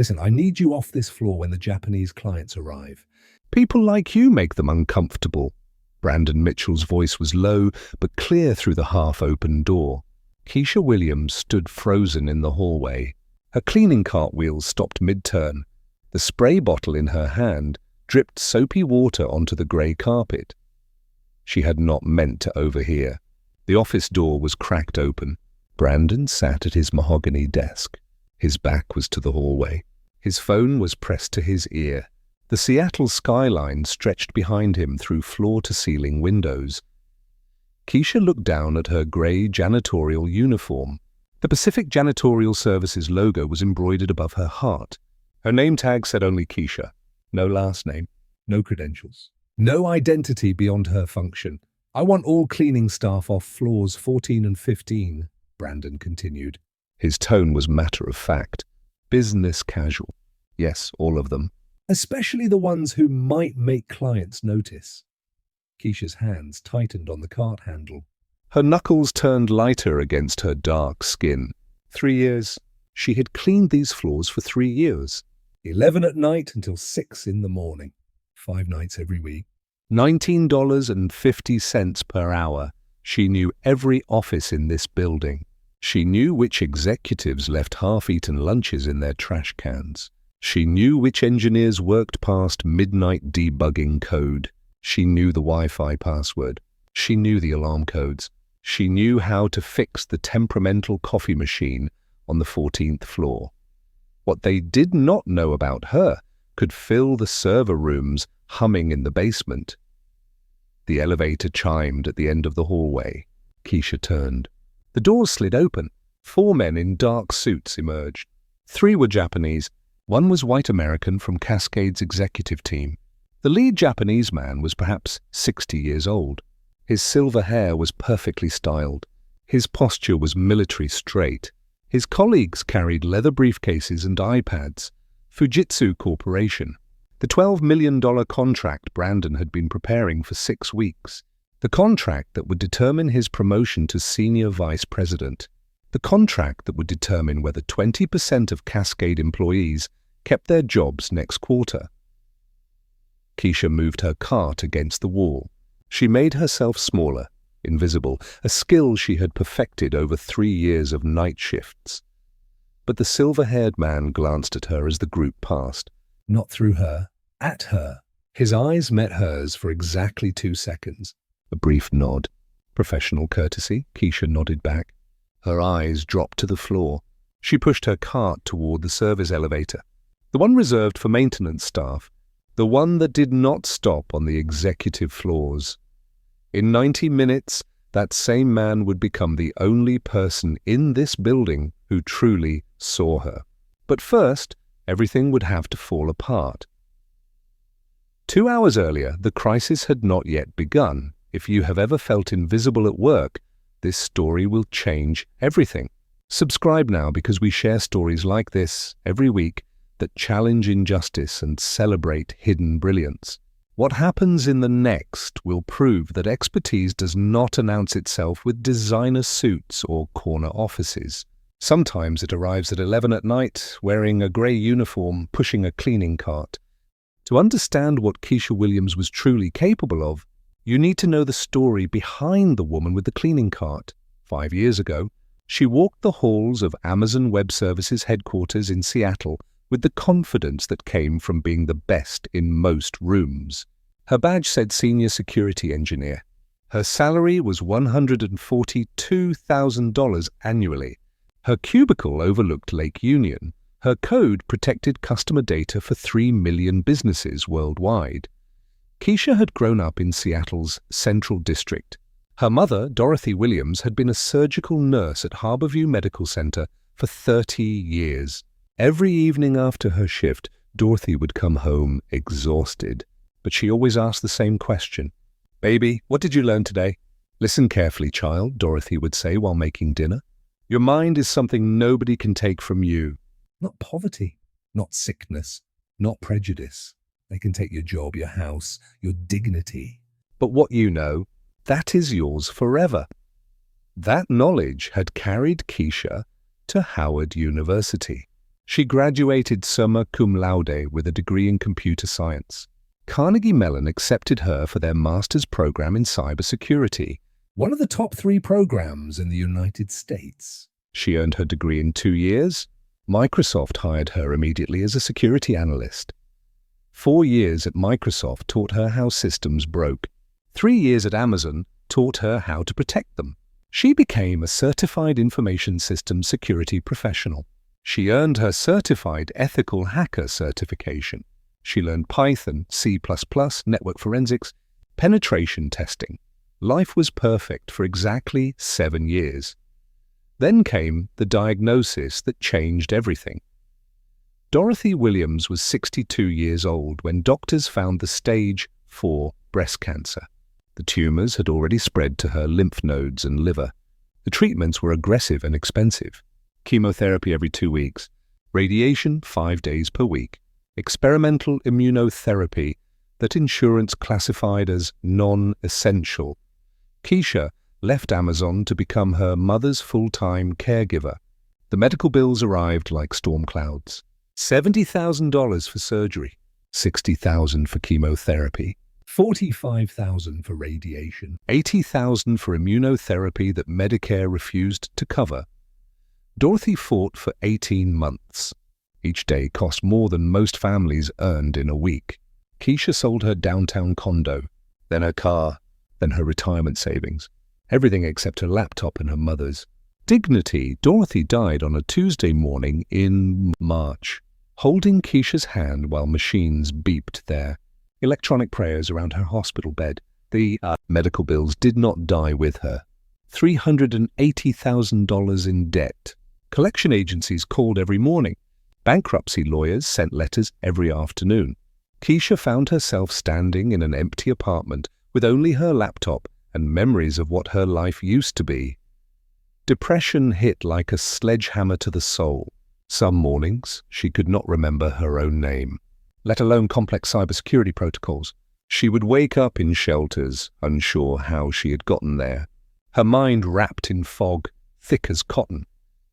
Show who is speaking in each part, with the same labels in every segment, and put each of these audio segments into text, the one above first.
Speaker 1: Listen, I need you off this floor when the Japanese clients arrive.
Speaker 2: People like you make them uncomfortable. Brandon Mitchell's voice was low but clear through the half-open door. Keisha Williams stood frozen in the hallway. Her cleaning cart wheels stopped mid-turn. The spray bottle in her hand dripped soapy water onto the grey carpet. She had not meant to overhear. The office door was cracked open. Brandon sat at his mahogany desk. His back was to the hallway. His phone was pressed to his ear. The Seattle skyline stretched behind him through floor-to-ceiling windows. Keisha looked down at her grey janitorial uniform. The Pacific Janitorial Services logo was embroidered above her heart. Her name tag said only Keisha. No last name, no credentials, no identity beyond her function.
Speaker 1: I want all cleaning staff off floors 14 and 15, Brandon continued.
Speaker 2: His tone was matter-of-fact, business casual. Yes, all of them.
Speaker 1: Especially the ones who might make clients notice. Keisha's hands tightened on the cart handle.
Speaker 2: Her knuckles turned lighter against her dark skin. 3 years. She had cleaned these floors for 3 years.
Speaker 1: 11 at night until 6 in the morning. 5 nights every week.
Speaker 2: $19.50 per hour. She knew every office in this building. She knew which executives left half-eaten lunches in their trash cans. She knew which engineers worked past midnight debugging code. She knew the Wi-Fi password. She knew the alarm codes. She knew how to fix the temperamental coffee machine on the 14th floor. What they did not know about her could fill the server rooms humming in the basement. The elevator chimed at the end of the hallway. Keisha turned. The doors slid open. 4 men in dark suits emerged. 3 were Japanese. 1 was white American from Cascade's executive team. The lead Japanese man was perhaps 60 years old. His silver hair was perfectly styled. His posture was military straight. His colleagues carried leather briefcases and iPads. Fujitsu Corporation. The $12 million contract Brandon had been preparing for 6 weeks. The contract that would determine his promotion to senior vice president. The contract that would determine whether 20% of Cascade employees kept their jobs next quarter. Keisha moved her cart against the wall. She made herself smaller, invisible, a skill she had perfected over 3 years of night shifts. But the silver-haired man glanced at her as the group passed.
Speaker 1: Not through her, at her. His eyes met hers for exactly 2 seconds.
Speaker 2: A brief nod. Professional courtesy, Keisha nodded back. Her eyes dropped to the floor. She pushed her cart toward the service elevator. The one reserved for maintenance staff. The one that did not stop on the executive floors. In 90 minutes, that same man would become the only person in this building who truly saw her. But first, everything would have to fall apart. 2 hours earlier, the crisis had not yet begun. If you have ever felt invisible at work, this story will change everything. Subscribe now because we share stories like this every week that challenge injustice and celebrate hidden brilliance. What happens in the next will prove that expertise does not announce itself with designer suits or corner offices. Sometimes it arrives at 11 at night, wearing a grey uniform, pushing a cleaning cart. To understand what Keisha Williams was truly capable of, you need to know the story behind the woman with the cleaning cart. 5 years ago, she walked the halls of Amazon Web Services headquarters in Seattle with the confidence that came from being the best in most rooms. Her badge said Senior Security Engineer. Her salary was $142,000 annually. Her cubicle overlooked Lake Union. Her code protected customer data for 3 million businesses worldwide. Keisha had grown up in Seattle's Central District. Her mother, Dorothy Williams, had been a surgical nurse at Harborview Medical Center for 30 years. Every evening after her shift, Dorothy would come home exhausted. But she always asked the same question. "Baby, what did you learn today?" "Listen carefully, child," Dorothy would say while making dinner. "Your mind is something nobody can take from you."
Speaker 1: Not poverty, not sickness, not prejudice. They can take your job, your house, your dignity.
Speaker 2: But what you know, that is yours forever. That knowledge had carried Keisha to Howard University. She graduated summa cum laude with a degree in computer science. Carnegie Mellon accepted her for their master's program in cybersecurity.
Speaker 1: One of the top 3 programs in the United States.
Speaker 2: She earned her degree in 2 years. Microsoft hired her immediately as a security analyst. 4 years at Microsoft taught her how systems broke. 3 years at Amazon taught her how to protect them. She became a certified information systems security professional. She earned her certified ethical hacker certification. She learned Python, C++, network forensics, penetration testing. Life was perfect for exactly 7 years. Then came the diagnosis that changed everything. Dorothy Williams was 62 years old when doctors found the stage 4 breast cancer. The tumors had already spread to her lymph nodes and liver. The treatments were aggressive and expensive. Chemotherapy every 2 weeks, radiation 5 days per week, experimental immunotherapy that insurance classified as non-essential. Keisha left Amazon to become her mother's full-time caregiver. The medical bills arrived like storm clouds. $70,000 for surgery, $60,000 for chemotherapy,
Speaker 1: $45,000 for radiation,
Speaker 2: $80,000 for immunotherapy that Medicare refused to cover. Dorothy fought for 18 months. Each day cost more than most families earned in a week. Keisha sold her downtown condo, then her car, then her retirement savings. Everything except her laptop and her mother's. Dignity, Dorothy died on a Tuesday morning in March, holding Keisha's hand while machines beeped their electronic prayers around her hospital bed. The medical bills did not die with her. $380,000 in debt. Collection agencies called every morning. Bankruptcy lawyers sent letters every afternoon. Keisha found herself standing in an empty apartment with only her laptop and memories of what her life used to be. Depression hit like a sledgehammer to the soul. Some mornings, she could not remember her own name, let alone complex cybersecurity protocols. She would wake up in shelters, unsure how she had gotten there. Her mind wrapped in fog, thick as cotton.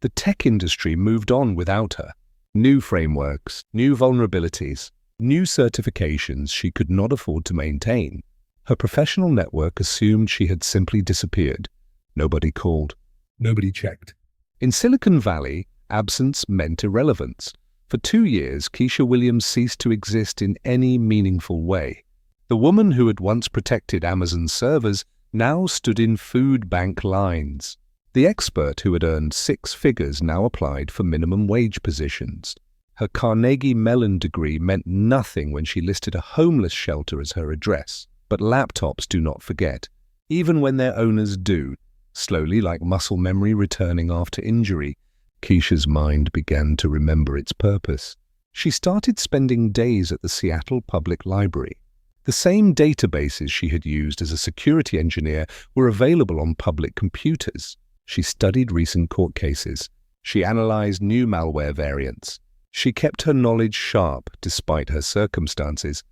Speaker 2: The tech industry moved on without her. New frameworks, new vulnerabilities, new certifications she could not afford to maintain. Her professional network assumed she had simply disappeared. Nobody called.
Speaker 1: Nobody checked.
Speaker 2: In Silicon Valley, absence meant irrelevance. For 2 years, Keisha Williams ceased to exist in any meaningful way. The woman who had once protected Amazon servers now stood in food bank lines. The expert who had earned 6 figures now applied for minimum wage positions. Her Carnegie Mellon degree meant nothing when she listed a homeless shelter as her address. But laptops do not forget, even when their owners do. Slowly, like muscle memory returning after injury, Keisha's mind began to remember its purpose. She started spending days at the Seattle Public Library. The same databases she had used as a security engineer were available on public computers. She studied recent court cases. She analyzed new malware variants. She kept her knowledge sharp despite her circumstances.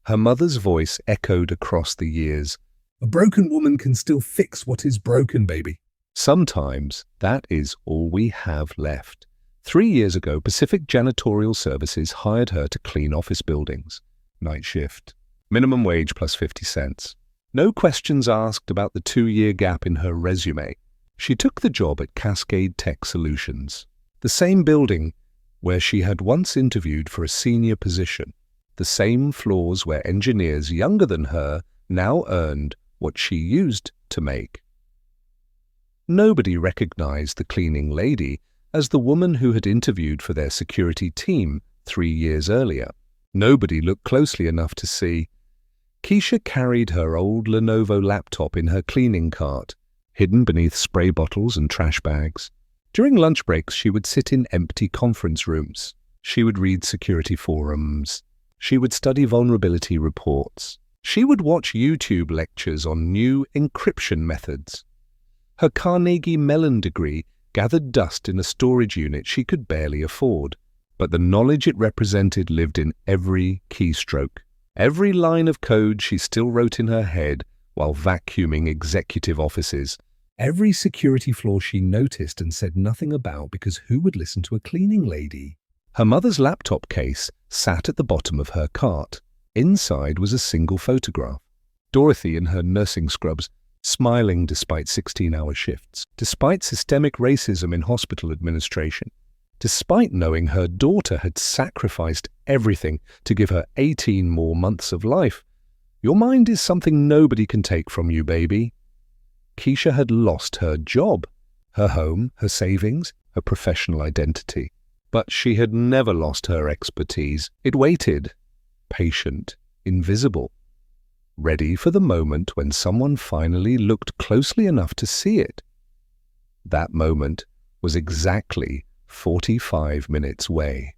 Speaker 2: Her mother's voice echoed across the years.
Speaker 1: A broken woman can still fix what is broken, baby.
Speaker 2: Sometimes that is all we have left. 3 years ago, Pacific Janitorial Services hired her to clean office buildings. Night shift. Minimum wage plus 50 cents. No questions asked about the 2-year gap in her resume. She took the job at Cascade Tech Solutions, the same building where she had once interviewed for a senior position. The same floors where engineers younger than her now earned what she used to make. Nobody recognized the cleaning lady as the woman who had interviewed for their security team 3 years earlier. Nobody looked closely enough to see. Keisha carried her old Lenovo laptop in her cleaning cart, hidden beneath spray bottles and trash bags. During lunch breaks, she would sit in empty conference rooms. She would read security forums. She would study vulnerability reports. She would watch YouTube lectures on new encryption methods. Her Carnegie Mellon degree gathered dust in a storage unit she could barely afford, but the knowledge it represented lived in every keystroke. Every line of code she still wrote in her head while vacuuming executive offices. Every security flaw she noticed and said nothing about because who would listen to a cleaning lady? Her mother's laptop case sat at the bottom of her cart. Inside was a single photograph. Dorothy in her nursing scrubs, smiling despite 16-hour shifts, despite systemic racism in hospital administration, despite knowing her daughter had sacrificed everything to give her 18 more months of life. Your mind is something nobody can take from you, baby. Keisha had lost her job, her home, her savings, her professional identity. But she had never lost her expertise. It waited, patient, invisible, ready for the moment when someone finally looked closely enough to see it. That moment was exactly 45 minutes away.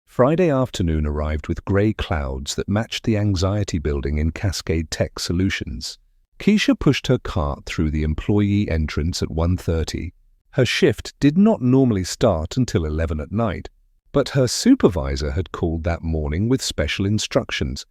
Speaker 2: Friday afternoon arrived with grey clouds that matched the anxiety building in Cascade Tech Solutions. Keisha pushed her cart through the employee entrance at 1:30. Her shift did not normally start until 11 at night, but her supervisor had called that morning with special instructions.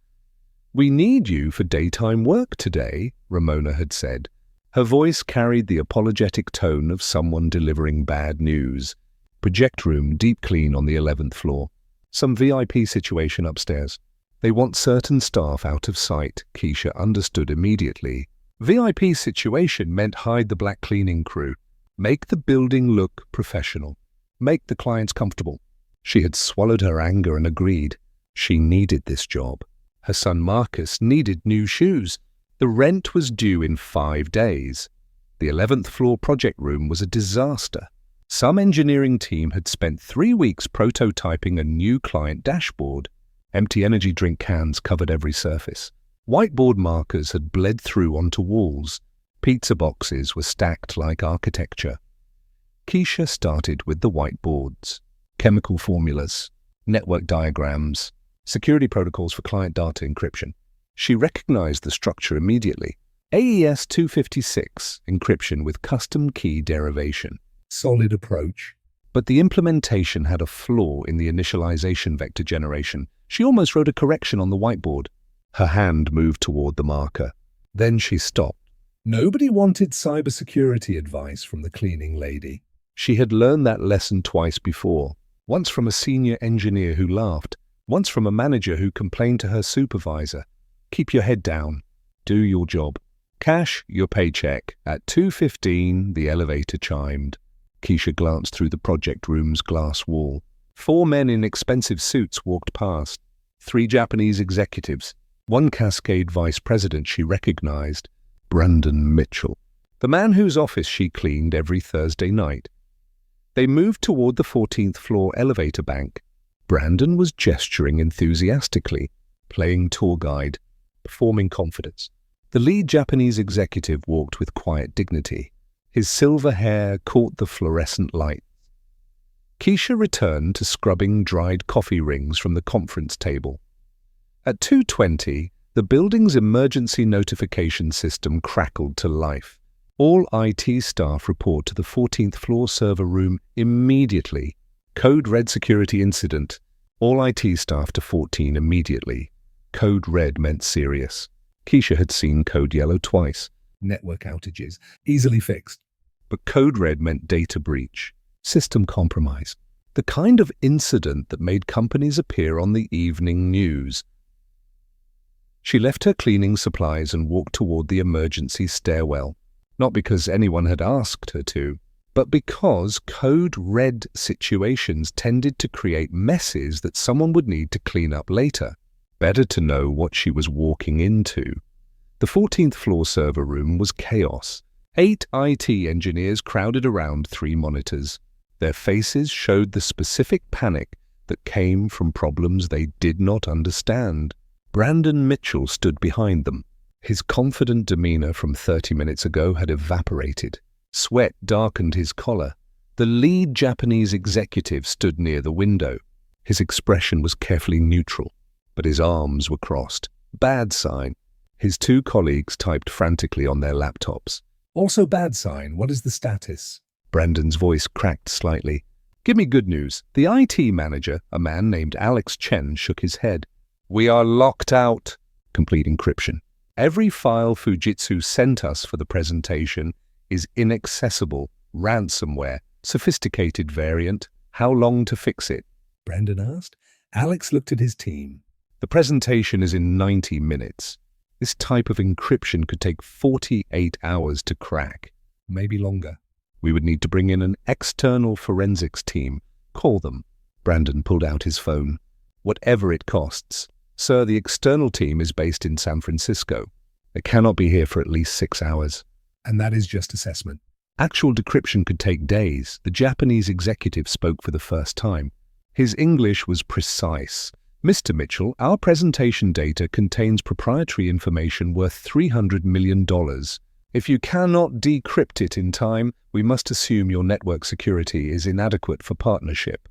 Speaker 2: "We need you for daytime work today," Ramona had said. Her voice carried the apologetic tone of someone delivering bad news. Project room deep clean on the 11th floor. Some VIP situation upstairs. They want certain staff out of sight, Keisha understood immediately. VIP situation meant hide the black cleaning crew. Make the building look professional. Make the clients comfortable. She had swallowed her anger and agreed. She needed this job. Her son Marcus needed new shoes. The rent was due in 5 days. The 11th floor project room was a disaster. Some engineering team had spent 3 weeks prototyping a new client dashboard. Empty energy drink cans covered every surface. Whiteboard markers had bled through onto walls. Pizza boxes were stacked like architecture. Keisha started with the whiteboards. Chemical formulas, network diagrams, security protocols for client data encryption. She recognized the structure immediately. AES 256, encryption with custom key derivation.
Speaker 1: Solid approach.
Speaker 2: But the implementation had a flaw in the initialization vector generation. She almost wrote a correction on the whiteboard. Her hand moved toward the marker. Then she stopped.
Speaker 1: Nobody wanted cybersecurity advice from the cleaning lady.
Speaker 2: She had learned that lesson twice before. Once from a senior engineer who laughed. Once from a manager who complained to her supervisor. Keep your head down. Do your job. Cash your paycheck. At 2:15, the elevator chimed. Keisha glanced through the project room's glass wall. 4 men in expensive suits walked past. 3 Japanese executives. 1 Cascade vice president she recognized, Brandon Mitchell, the man whose office she cleaned every Thursday night. They moved toward the 14th floor elevator bank. Brandon was gesturing enthusiastically, playing tour guide, performing confidence. The lead Japanese executive walked with quiet dignity. His silver hair caught the fluorescent light. Keisha returned to scrubbing dried coffee rings from the conference table. At 2:20, the building's emergency notification system crackled to life. All IT staff report to the 14th floor server room immediately. Code red security incident. All IT staff to 14 immediately. Code red meant serious. Keisha had seen code yellow twice.
Speaker 1: Network outages, easily fixed.
Speaker 2: But code red meant data breach, system compromise, the kind of incident that made companies appear on the evening news. She left her cleaning supplies and walked toward the emergency stairwell, not because anyone had asked her to, but because code red situations tended to create messes that someone would need to clean up later. Better to know what she was walking into. The 14th floor server room was chaos. 8 IT engineers crowded around 3 monitors. Their faces showed the specific panic that came from problems they did not understand. Brandon Mitchell stood behind them. His confident demeanor from 30 minutes ago had evaporated. Sweat darkened his collar. The lead Japanese executive stood near the window. His expression was carefully neutral, but his arms were crossed. Bad sign. His 2 colleagues typed frantically on their laptops.
Speaker 1: Also bad sign. What is the status?
Speaker 2: Brandon's voice cracked slightly. Give me good news. The IT manager, a man named Alex Chen, shook his head. We are locked out. Complete encryption. Every file Fujitsu sent us for the presentation is inaccessible. Ransomware. Sophisticated variant. How long to fix it?
Speaker 1: Brandon asked. Alex looked at his team.
Speaker 2: The presentation is in 90 minutes. This type of encryption could take 48 hours to crack.
Speaker 1: Maybe longer.
Speaker 2: We would need to bring in an external forensics team. Call them. Brandon pulled out his phone. Whatever it costs. Sir, the external team is based in San Francisco. They cannot be here for at least 6 hours.
Speaker 1: And that is just assessment.
Speaker 2: Actual decryption could take days. The Japanese executive spoke for the first time. His English was precise. Mr. Mitchell, our presentation data contains proprietary information worth $300 million. If you cannot decrypt it in time, we must assume your network security is inadequate for partnership.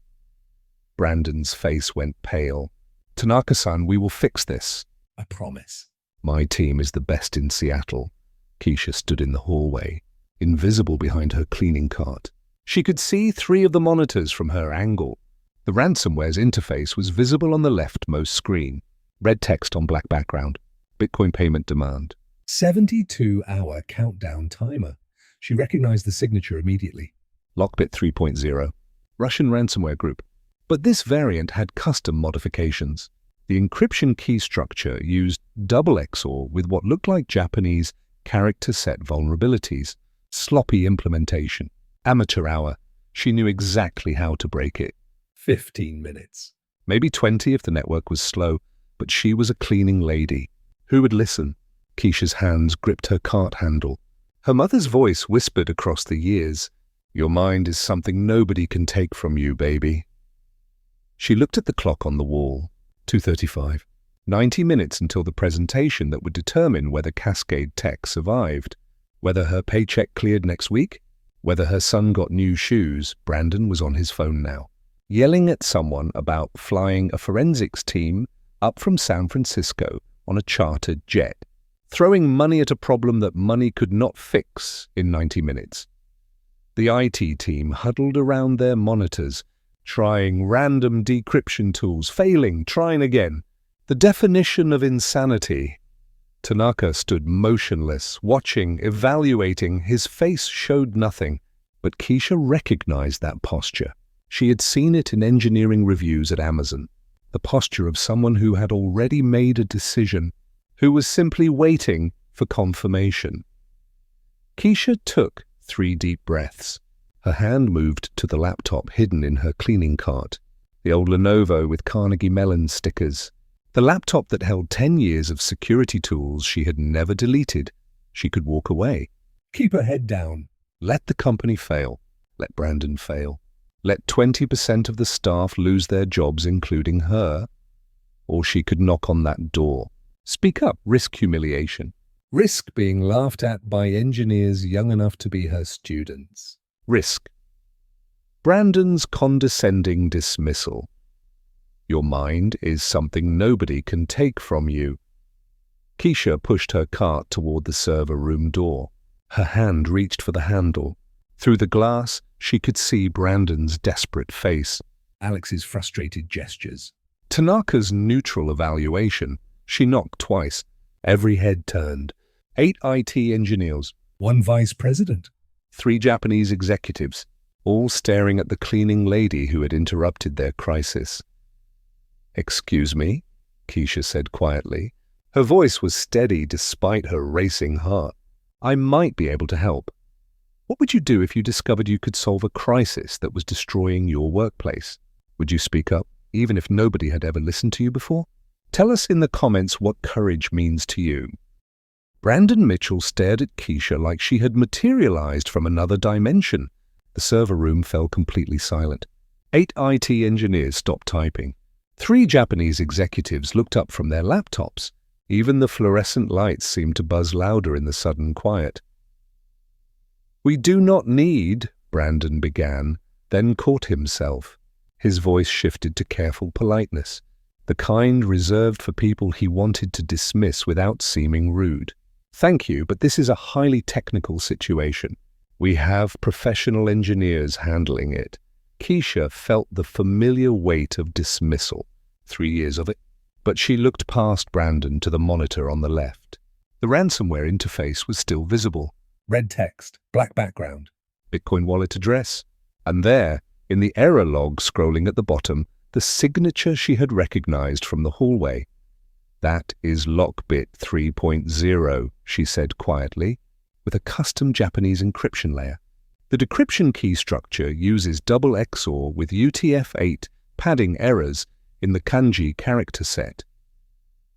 Speaker 2: Brandon's face went pale. Tanaka-san, we will fix this.
Speaker 1: I promise.
Speaker 2: My team is the best in Seattle. Keisha stood in the hallway, invisible behind her cleaning cart. She could see 3 of the monitors from her angle. The ransomware's interface was visible on the leftmost screen. Red text on black background. Bitcoin payment demand.
Speaker 1: 72-hour countdown timer. She recognized the signature immediately.
Speaker 2: Lockbit 3.0. Russian ransomware group. But this variant had custom modifications. The encryption key structure used double XOR with what looked like Japanese character set vulnerabilities. Sloppy implementation. Amateur hour. She knew exactly how to break it.
Speaker 1: 15 minutes.
Speaker 2: Maybe 20 if the network was slow, but she was a cleaning lady. Who would listen? Keisha's hands gripped her cart handle. Her mother's voice whispered across the years, "Your mind is something nobody can take from you, baby." She looked at the clock on the wall. 2:35. 90 minutes until the presentation that would determine whether Cascade Tech survived, whether her paycheck cleared next week, whether her son got new shoes. Brandon was on his phone now, yelling at someone about flying a forensics team up from San Francisco on a chartered jet, throwing money at a problem that money could not fix in 90 minutes. The IT team huddled around their monitors, trying random decryption tools, failing, trying again. The definition of insanity. Tanaka stood motionless, watching, evaluating. His face showed nothing, but Keisha recognized that posture. She had seen it in engineering reviews at Amazon, the posture of someone who had already made a decision, who was simply waiting for confirmation. Keisha took 3 deep breaths. Her hand moved to the laptop hidden in her cleaning cart, the old Lenovo with Carnegie Mellon stickers, the laptop that held 10 years of security tools she had never deleted. She could walk away.
Speaker 1: Keep her head down.
Speaker 2: Let the company fail. Let Brandon fail. Let 20% of the staff lose their jobs, including her. Or she could knock on that door. Speak up, risk humiliation.
Speaker 1: Risk being laughed at by engineers young enough to be her students.
Speaker 2: Risk. Brandon's condescending dismissal. Your mind is something nobody can take from you. Keisha pushed her cart toward the server room door. Her hand reached for the handle. Through the glass, she could see Brandon's desperate face.
Speaker 1: Alex's frustrated gestures.
Speaker 2: Tanaka's neutral evaluation. She knocked twice. Every head turned. 8 IT engineers.
Speaker 1: 1 vice president.
Speaker 2: 3 Japanese executives, all staring at the cleaning lady who had interrupted their crisis. "Excuse me," Keisha said quietly. Her voice was steady despite her racing heart. "I might be able to help. What would you do if you discovered you could solve a crisis that was destroying your workplace? Would you speak up, even if nobody had ever listened to you before? Tell us in the comments what courage means to you." Brandon Mitchell stared at Keisha like she had materialized from another dimension. The server room fell completely silent. 8 IT engineers stopped typing. 3 Japanese executives looked up from their laptops. Even the fluorescent lights seemed to buzz louder in the sudden quiet. "We do not need," Brandon began, then caught himself. His voice shifted to careful politeness, the kind reserved for people he wanted to dismiss without seeming rude. "Thank you, but this is a highly technical situation. We have professional engineers handling it." Keisha felt the familiar weight of dismissal. 3 years of it. But she looked past Brandon to the monitor on the left. The ransomware interface was still visible.
Speaker 1: Red text, black background.
Speaker 2: Bitcoin wallet address. And there, in the error log scrolling at the bottom, the signature she had recognized from the hallway. "That is lockbit 3.0, she said quietly, with a custom Japanese encryption layer. The decryption key structure uses double XOR with UTF-8 padding errors in the kanji character set."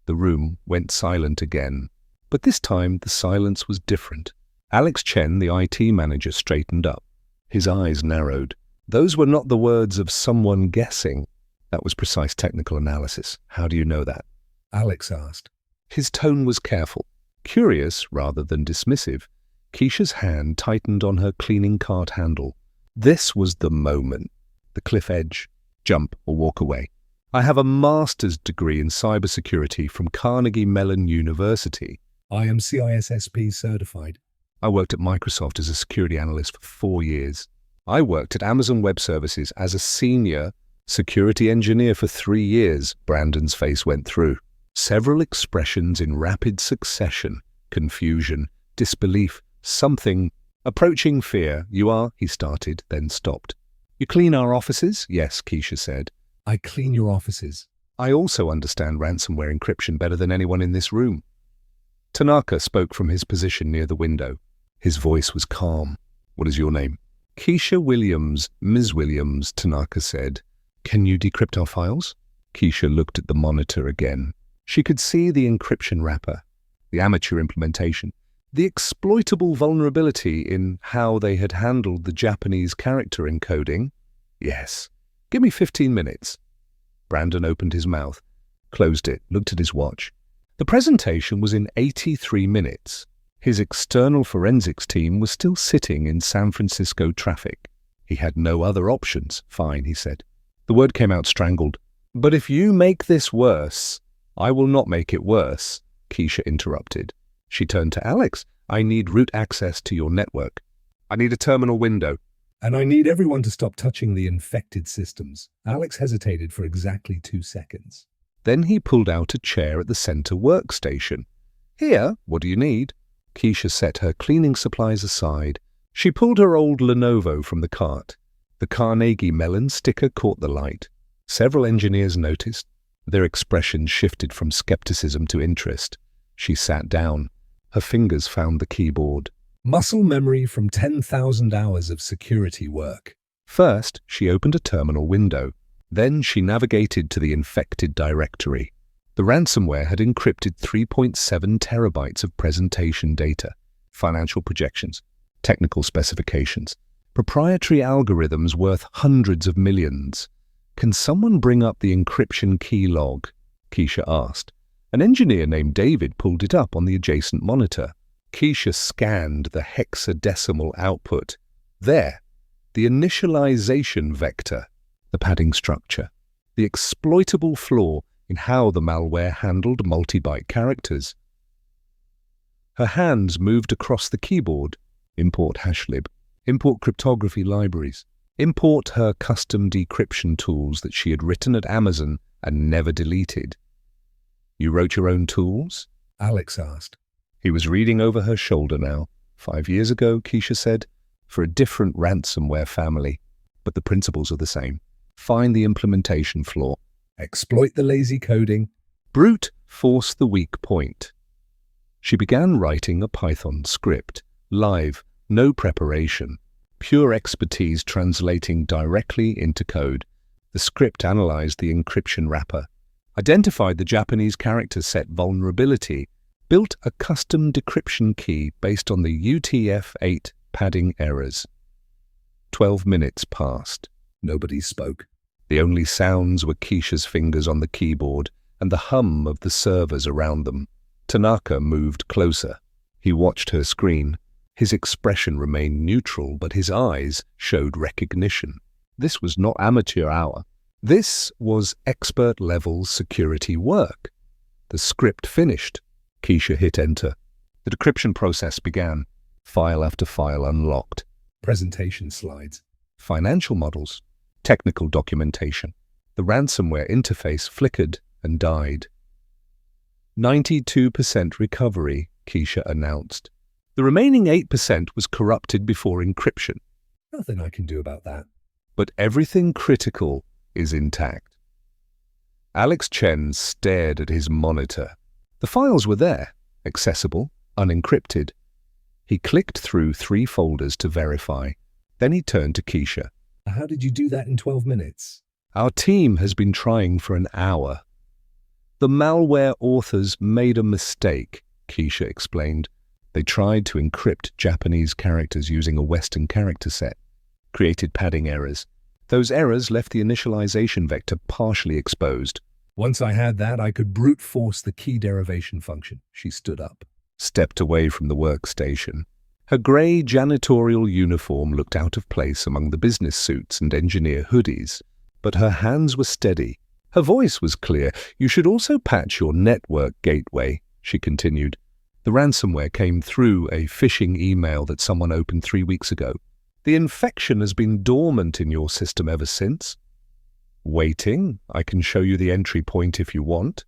Speaker 2: The room went silent again, but this time the silence was different. Alex Chen, the IT manager, straightened up. His eyes narrowed. Those were not the words of someone guessing. That was precise technical analysis. "How do you know that?"
Speaker 1: Alex asked.
Speaker 2: His tone was careful, curious rather than dismissive. Keisha's hand tightened on her cleaning cart handle. This was the moment. The cliff edge. Jump or walk away. "I have a master's degree in cybersecurity from Carnegie Mellon University.
Speaker 1: I am CISSP certified.
Speaker 2: I worked at Microsoft as a security analyst for 4 years. I worked at Amazon Web Services as a senior security engineer for 3 years." Brandon's face went through. Several expressions in rapid succession: confusion, disbelief, something approaching fear. "You are," he started, then stopped. "You clean our offices?" "Yes," Keisha said.
Speaker 1: I clean your offices.
Speaker 2: "I also understand ransomware encryption better than anyone in this room." Tanaka spoke from his position near the window. His voice was calm. "What is your name?" "Keisha Williams." "Ms. Williams," Tanaka said. "Can you decrypt our files?" Keisha looked at the monitor again. She could see the encryption wrapper, the amateur implementation, the exploitable vulnerability in how they had handled the Japanese character encoding. "Yes. Give me 15 minutes. Brandon opened his mouth, closed it, looked at his watch. The presentation was in 83 minutes. His external forensics team was still sitting in San Francisco traffic. He had no other options. "Fine," he said. The word came out strangled. "But if you make this worse..." "I will not make it worse," Keisha interrupted. She turned to Alex. "I need root access to your network. I need a terminal window."
Speaker 1: And I need everyone to stop touching the infected systems. Alex hesitated for exactly 2 seconds.
Speaker 2: Then he pulled out a chair at the center workstation. "Here, what do you need?" Keisha set her cleaning supplies aside. She pulled her old Lenovo from the cart. The Carnegie Mellon sticker caught the light. Several engineers noticed. Their expressions shifted from skepticism to interest. She sat down. Her fingers found the keyboard.
Speaker 1: Muscle memory from 10,000 hours of security work.
Speaker 2: First, she opened a terminal window. Then she navigated to the infected directory. The ransomware had encrypted 3.7 terabytes of presentation data, financial projections, technical specifications, proprietary algorithms worth hundreds of millions. "Can someone bring up the encryption key log?" Keisha asked. An engineer named David pulled it up on the adjacent monitor. Keisha scanned the hexadecimal output. There, the initialization vector, the padding structure, the exploitable flaw in how the malware handled multi-byte characters. Her hands moved across the keyboard. Import hashlib, import cryptography libraries, import her custom decryption tools that she had written at Amazon and never deleted. "You wrote your own tools?"
Speaker 1: Alex asked.
Speaker 2: He was reading over her shoulder now. 5 years ago, Keisha said, for a different ransomware family. But the principles are the same. Find the implementation flaw.
Speaker 1: Exploit the lazy coding.
Speaker 2: Brute force the weak point. She began writing a Python script. Live, no preparation. Pure expertise translating directly into code. The script analyzed the encryption wrapper, identified the Japanese character set vulnerability, built a custom decryption key based on the UTF-8 padding errors. 12 minutes passed.
Speaker 1: Nobody spoke.
Speaker 2: The only sounds were Keisha's fingers on the keyboard and the hum of the servers around them. Tanaka moved closer. He watched her screen. His expression remained neutral, but his eyes showed recognition. This was not amateur hour. This was expert-level security work. The script finished. Keisha hit enter. The decryption process began. File after file unlocked.
Speaker 1: Presentation slides.
Speaker 2: Financial models. Technical documentation. The ransomware interface flickered and died. 92% recovery, Keisha announced. The remaining 8% was corrupted before encryption.
Speaker 1: Nothing I can do about that.
Speaker 2: But everything critical is intact. Alex Chen stared at his monitor. The files were there, accessible, unencrypted. He clicked through 3 folders to verify. Then he turned to Keisha.
Speaker 1: How did you do that in 12 minutes?
Speaker 2: Our team has been trying for an hour. The malware authors made a mistake, Keisha explained. They tried to encrypt Japanese characters using a Western character set, created padding errors. Those errors left the initialization vector partially exposed.
Speaker 1: Once I had that, I could brute force the key derivation function. She stood up.
Speaker 2: Stepped away from the workstation. Her grey janitorial uniform looked out of place among the business suits and engineer hoodies, but her hands were steady. Her voice was clear. You should also patch your network gateway, she continued. The ransomware came through a phishing email that someone opened 3 weeks ago. The infection has been dormant in your system ever since. Waiting. I can show you the entry point if you want.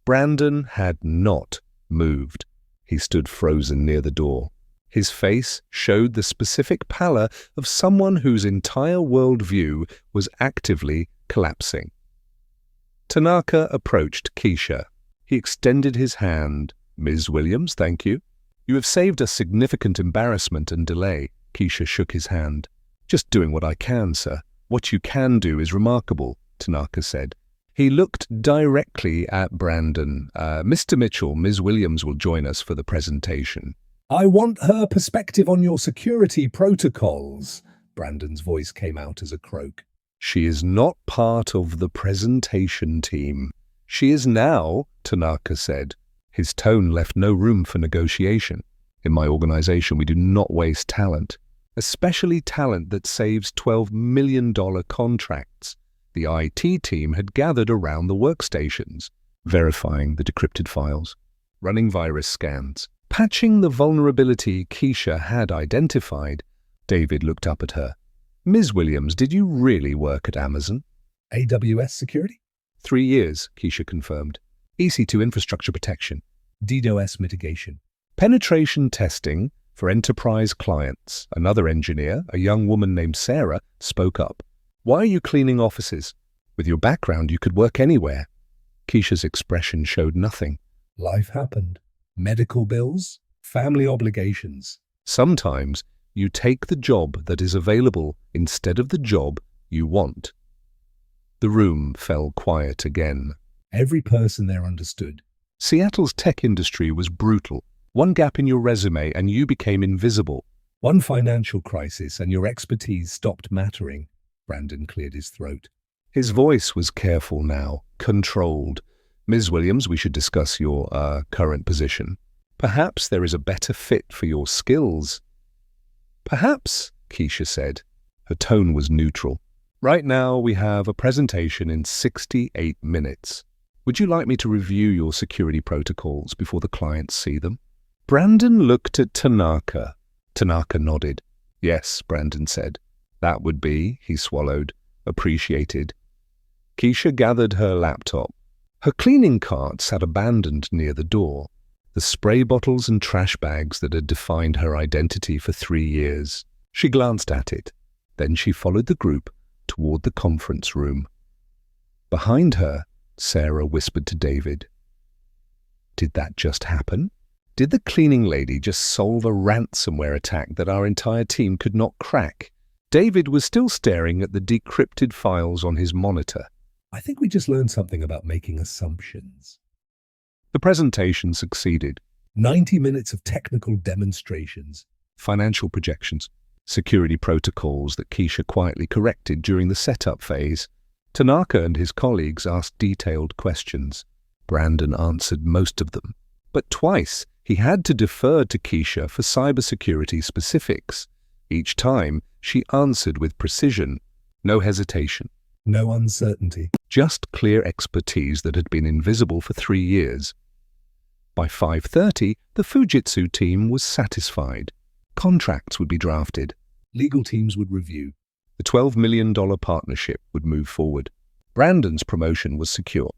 Speaker 2: Brandon had not moved. He stood frozen near the door. His face showed the specific pallor of someone whose entire worldview was actively collapsing. Tanaka approached Keisha. He extended his hand. Ms. Williams, thank you. You have saved us significant embarrassment and delay. Keisha shook his hand. Just doing what I can, sir. What you can do is remarkable, Tanaka said. He looked directly at Brandon. Mr. Mitchell, Ms. Williams will join us for the presentation.
Speaker 1: I want her perspective on your security protocols. Brandon's voice came out as a croak.
Speaker 2: She is not part of the presentation team. She is now, Tanaka said. His tone left no room for negotiation. In my organization, we do not waste talent, especially talent that saves $12 million contracts. The IT team had gathered around the workstations, verifying the decrypted files, running virus scans, patching the vulnerability Keisha had identified. David looked up at her. Ms. Williams, did you really work at Amazon?
Speaker 1: AWS security?
Speaker 2: 3 years, Keisha confirmed. EC2 infrastructure protection.
Speaker 1: DDoS mitigation.
Speaker 2: Penetration testing for enterprise clients. Another engineer, a young woman named Sarah, spoke up. Why are you cleaning offices? With your background, you could work anywhere. Keisha's expression showed nothing.
Speaker 1: Life happened. Medical bills, family obligations.
Speaker 2: Sometimes you take the job that is available instead of the job you want. The room fell quiet again.
Speaker 1: Every person there understood.
Speaker 2: Seattle's tech industry was brutal. One gap in your resume and you became invisible.
Speaker 1: One financial crisis and your expertise stopped mattering. Brandon cleared his throat.
Speaker 2: His voice was careful now, controlled. Ms. Williams, we should discuss your current position. Perhaps there is a better fit for your skills. Perhaps, Keisha said. Her tone was neutral. Right now we have a presentation in 68 minutes. Would you like me to review your security protocols before the clients see them? Brandon looked at Tanaka. Tanaka nodded. Yes, Brandon said. That would be, he swallowed, appreciated. Keisha gathered her laptop. Her cleaning cart sat abandoned near the door, the spray bottles and trash bags that had defined her identity for 3 years. She glanced at it. Then she followed the group toward the conference room. Behind her, Sarah whispered to David. Did that just happen? Did the cleaning lady just solve a ransomware attack that our entire team could not crack? David was still staring at the decrypted files on his monitor.
Speaker 1: I think we just learned something about making assumptions.
Speaker 2: The presentation succeeded.
Speaker 1: 90 minutes of technical demonstrations.
Speaker 2: Financial projections. Security protocols that Keisha quietly corrected during the setup phase. Tanaka and his colleagues asked detailed questions. Brandon answered most of them. But twice, he had to defer to Keisha for cybersecurity specifics. Each time, she answered with precision. No hesitation.
Speaker 1: No uncertainty.
Speaker 2: Just clear expertise that had been invisible for 3 years. By 5:30, the Fujitsu team was satisfied. Contracts would be drafted.
Speaker 1: Legal teams would review.
Speaker 2: The $12 million partnership would move forward. Brandon's promotion was secure.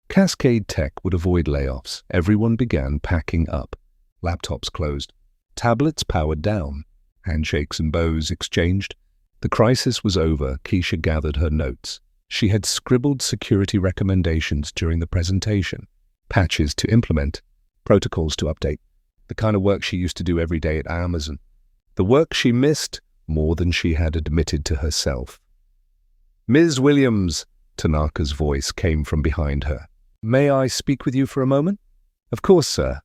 Speaker 2: Cascade Tech would avoid layoffs. Everyone began packing up. Laptops closed. Tablets powered down. Handshakes and bows exchanged. The crisis was over. Keisha gathered her notes. She had scribbled security recommendations during the presentation, patches to implement, protocols to update, the kind of work she used to do every day at Amazon. The work she missed more than she had admitted to herself. "Ms. Williams," Tanaka's voice came from behind her. "May I speak with you for a moment?" "Of course, sir."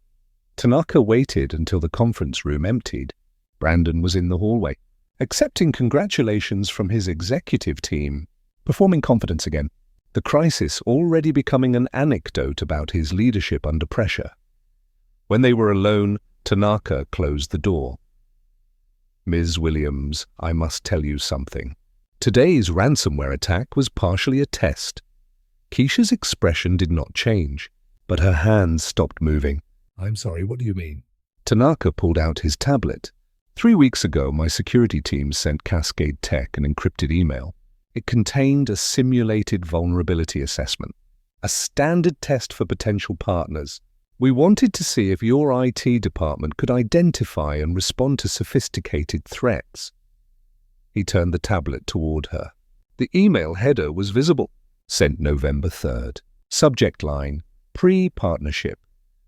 Speaker 2: Tanaka waited until the conference room emptied. Brandon was in the hallway, accepting congratulations from his executive team, performing confidence again, the crisis already becoming an anecdote about his leadership under pressure. When they were alone, Tanaka closed the door. "Ms. Williams, I must tell you something. Today's ransomware attack was partially a test." Keisha's expression did not change, but her hands stopped moving.
Speaker 1: I'm sorry, what do you mean?
Speaker 2: Tanaka pulled out his tablet. 3 weeks ago, my security team sent Cascade Tech an encrypted email. It contained a simulated vulnerability assessment, a standard test for potential partners. We wanted to see if your IT department could identify and respond to sophisticated threats. He turned the tablet toward her. The email header was visible. Sent November 3rd. Subject line, pre-partnership.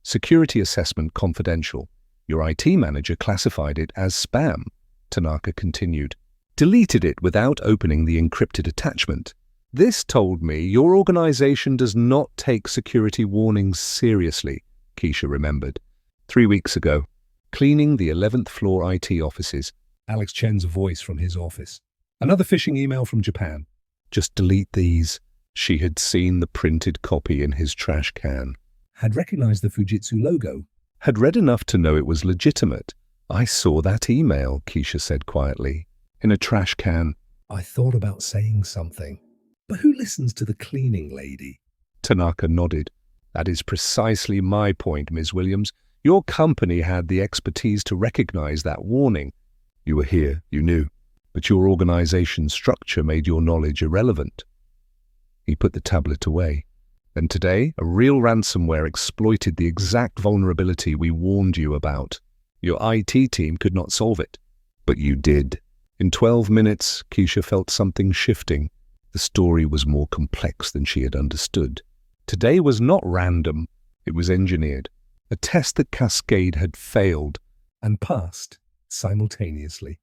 Speaker 2: Security assessment confidential. Your IT manager classified it as spam. Tanaka continued. Deleted it without opening the encrypted attachment. This told me your organization does not take security warnings seriously, Keisha remembered. 3 weeks ago, cleaning the 11th floor IT offices.
Speaker 1: Alex Chen's voice from his office. Another phishing email from Japan.
Speaker 2: Just delete these. She had seen the printed copy in his trash can.
Speaker 1: Had recognized the Fujitsu logo.
Speaker 2: Had read enough to know it was legitimate. I saw that email, Keisha said quietly. In a trash can.
Speaker 1: I thought about saying something. But who listens to the cleaning lady?
Speaker 2: Tanaka nodded. That is precisely my point, Ms. Williams. Your company had the expertise to recognize that warning. You were here, you knew. But your organization's structure made your knowledge irrelevant. He put the tablet away. Then today, a real ransomware exploited the exact vulnerability we warned you about. Your IT team could not solve it. But you did. In 12 minutes, Keisha felt something shifting. The story was more complex than she had understood. Today was not random. It was engineered. A test that Cascade had failed.
Speaker 1: And passed simultaneously.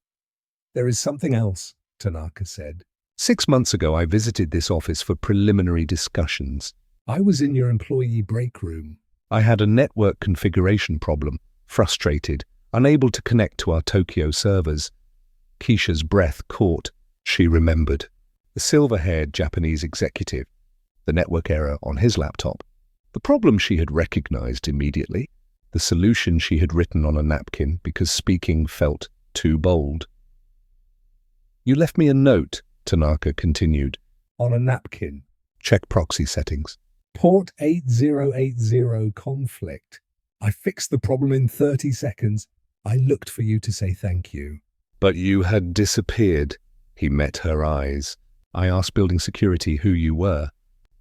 Speaker 1: There is something else, Tanaka said.
Speaker 2: 6 months ago, I visited this office for preliminary discussions.
Speaker 1: I was in your employee break room.
Speaker 2: I had a network configuration problem, frustrated, unable to connect to our Tokyo servers. Keisha's breath caught. She remembered. The silver-haired Japanese executive. The network error on his laptop. The problem she had recognized immediately. The solution she had written on a napkin because speaking felt too bold. You left me a note, Tanaka continued.
Speaker 1: On a napkin.
Speaker 2: Check proxy settings.
Speaker 1: Port 8080 conflict. I fixed the problem in 30 seconds. I looked for you to say thank you.
Speaker 2: But you had disappeared. He met her eyes. I asked building security who you were.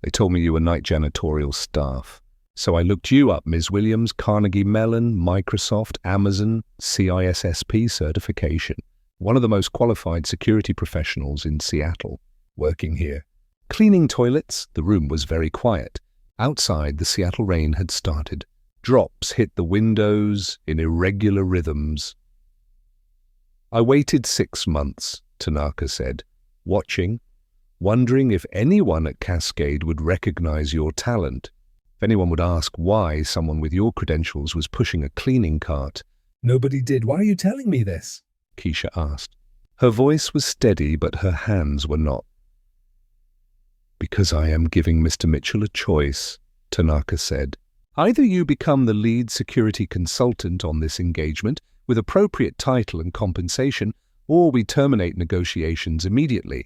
Speaker 2: They told me you were night janitorial staff. So I looked you up, Ms. Williams, Carnegie Mellon, Microsoft, Amazon, CISSP certification. One of the most qualified security professionals in Seattle, working here. Cleaning toilets, the room was very quiet. Outside, the Seattle rain had started. Drops hit the windows in irregular rhythms. I waited 6 months, Tanaka said, watching, wondering if anyone at Cascade would recognize your talent. If anyone would ask why someone with your credentials was pushing a cleaning cart.
Speaker 1: Nobody did. Why are you telling me this?
Speaker 2: Keisha asked. Her voice was steady, but her hands were not. Because I am giving Mr. Mitchell a choice, Tanaka said. Either you become the lead security consultant on this engagement with appropriate title and compensation, or we terminate negotiations immediately.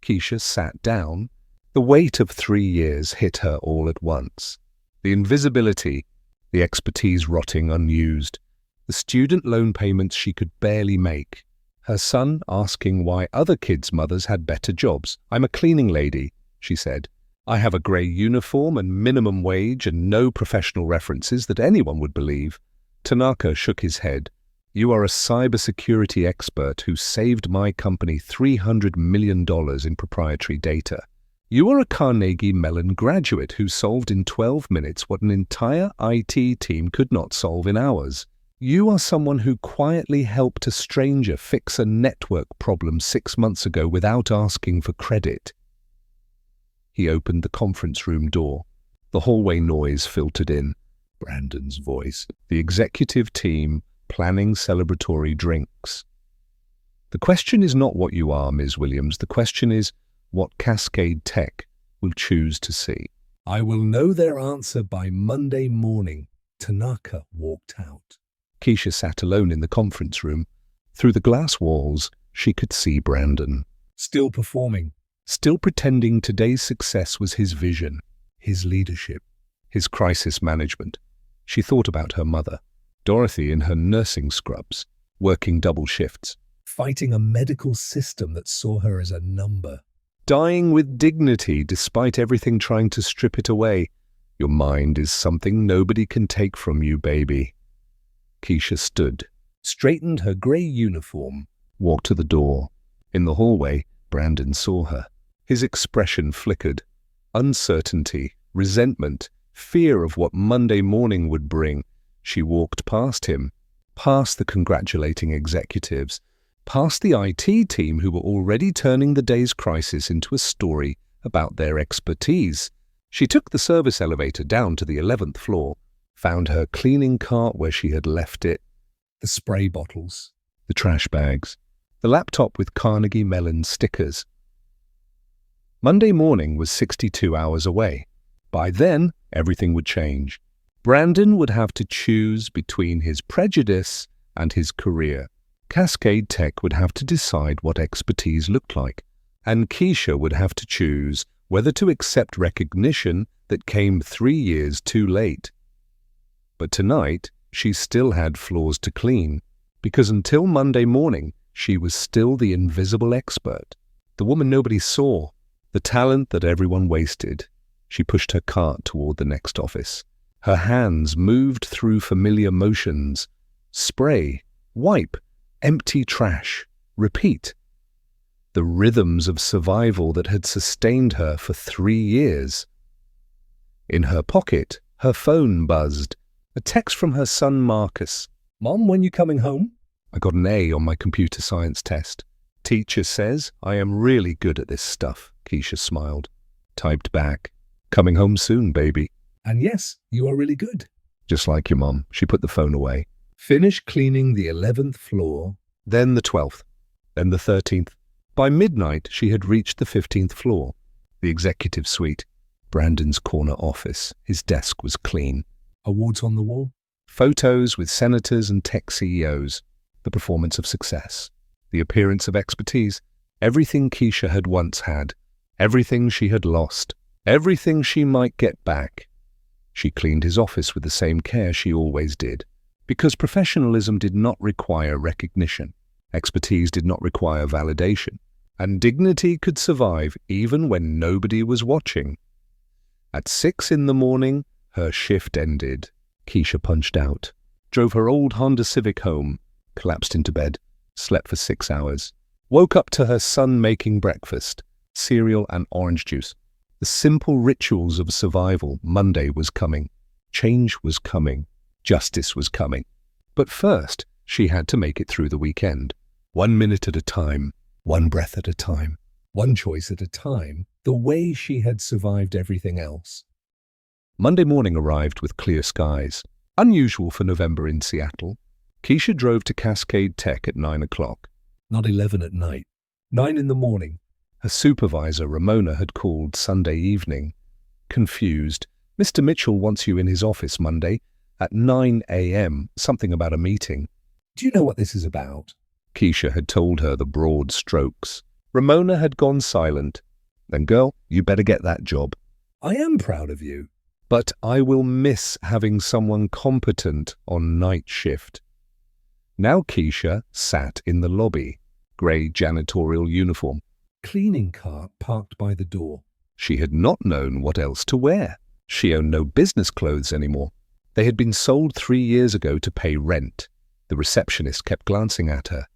Speaker 2: Keisha sat down. The weight of 3 years hit her all at once. The invisibility, the expertise rotting unused, the student loan payments she could barely make, her son asking why other kids' mothers had better jobs. I'm a cleaning lady, she said. I have a grey uniform and minimum wage and no professional references that anyone would believe. Tanaka shook his head. You are a cybersecurity expert who saved my company $300 million in proprietary data. You are a Carnegie Mellon graduate who solved in 12 minutes what an entire IT team could not solve in hours. You are someone who quietly helped a stranger fix a network problem 6 months ago without asking for credit. He opened the conference room door. The hallway noise filtered in. Brandon's voice. The executive team planning celebratory drinks. The question is not what you are, Ms. Williams. The question is what Cascade Tech will choose to see.
Speaker 1: I will know their answer by Monday morning. Tanaka walked out.
Speaker 2: Keisha sat alone in the conference room. Through the glass walls, she could see Brandon.
Speaker 1: Still performing.
Speaker 2: Still pretending today's success was his vision, his leadership, his crisis management. She thought about her mother, Dorothy in her nursing scrubs, working double shifts.
Speaker 1: Fighting a medical system that saw her as a number.
Speaker 2: Dying with dignity despite everything trying to strip it away. Your mind is something nobody can take from you, baby. Keisha stood,
Speaker 1: Straightened her grey uniform.
Speaker 2: walked to the door. In the hallway, Brandon saw her. His expression flickered. Uncertainty, resentment, fear of what Monday morning would bring. She walked past him, past the congratulating executives, past the IT team who were already turning the day's crisis into a story about their expertise. She took the service elevator down to the 11th floor, found her cleaning cart where she had left it,
Speaker 1: The spray bottles.
Speaker 2: the trash bags, the laptop with Carnegie Mellon stickers. Monday morning was 62 hours away. By then, everything would change. Brandon would have to choose between his prejudice and his career. Cascade Tech would have to decide what expertise looked like, and Keisha would have to choose whether to accept recognition that came 3 years too late. But tonight, she still had floors to clean, because until Monday morning, she was still the invisible expert, the woman nobody saw, the talent that everyone wasted. She pushed her cart toward the next office. Her hands moved through familiar motions. Spray, wipe, empty trash, repeat. The rhythms of survival that had sustained her for 3 years. In her pocket, her phone buzzed. A text from her son Marcus.
Speaker 1: Mom, when you coming home?
Speaker 2: I got an A on my computer science test. Teacher says I am really good at this stuff, Keisha smiled. Typed back, coming home soon, baby.
Speaker 1: And yes, you are really good.
Speaker 2: Just like your mom. She put the phone away.
Speaker 1: Finish cleaning the 11th floor.
Speaker 2: Then the 12th. Then the 13th. By midnight, she had reached the 15th floor. The executive suite. Brandon's corner office. His desk was clean.
Speaker 1: Awards on the wall.
Speaker 2: Photos with senators and tech CEOs. The performance of success. The appearance of expertise. Everything Keisha had once had. Everything she had lost. Everything she might get back. She cleaned his office with the same care she always did. Because professionalism did not require recognition. Expertise did not require validation. And dignity could survive even when nobody was watching. At 6 in the morning, her shift ended. Keisha punched out, drove her old Honda Civic home, collapsed into bed, slept for 6 hours, woke up to her son making breakfast, cereal and orange juice. The simple rituals of survival. Monday was coming. Change was coming. Justice was coming. But first, she had to make it through the weekend. 1 minute at a time, one breath at a time,
Speaker 1: one choice at a time, the way she had survived everything else.
Speaker 2: Monday morning arrived with clear skies, unusual for November in Seattle. Keisha drove to Cascade Tech at 9 o'clock.
Speaker 1: Not 11 at night. 9 in the morning.
Speaker 2: Her supervisor, Ramona, had called Sunday evening. Confused, Mr. Mitchell wants you in his office Monday at 9 a.m., something about a meeting.
Speaker 1: Do you know what this is about?
Speaker 2: Keisha had told her the broad strokes. Ramona had gone silent. Then, girl, you better get that job.
Speaker 1: I am proud of you.
Speaker 2: But I will miss having someone competent on night shift. Now Keisha sat in the lobby, grey janitorial uniform.
Speaker 1: Cleaning cart parked by the door.
Speaker 2: She had not known what else to wear. She owned no business clothes anymore. They had been sold 3 years ago to pay rent. The receptionist kept glancing at her.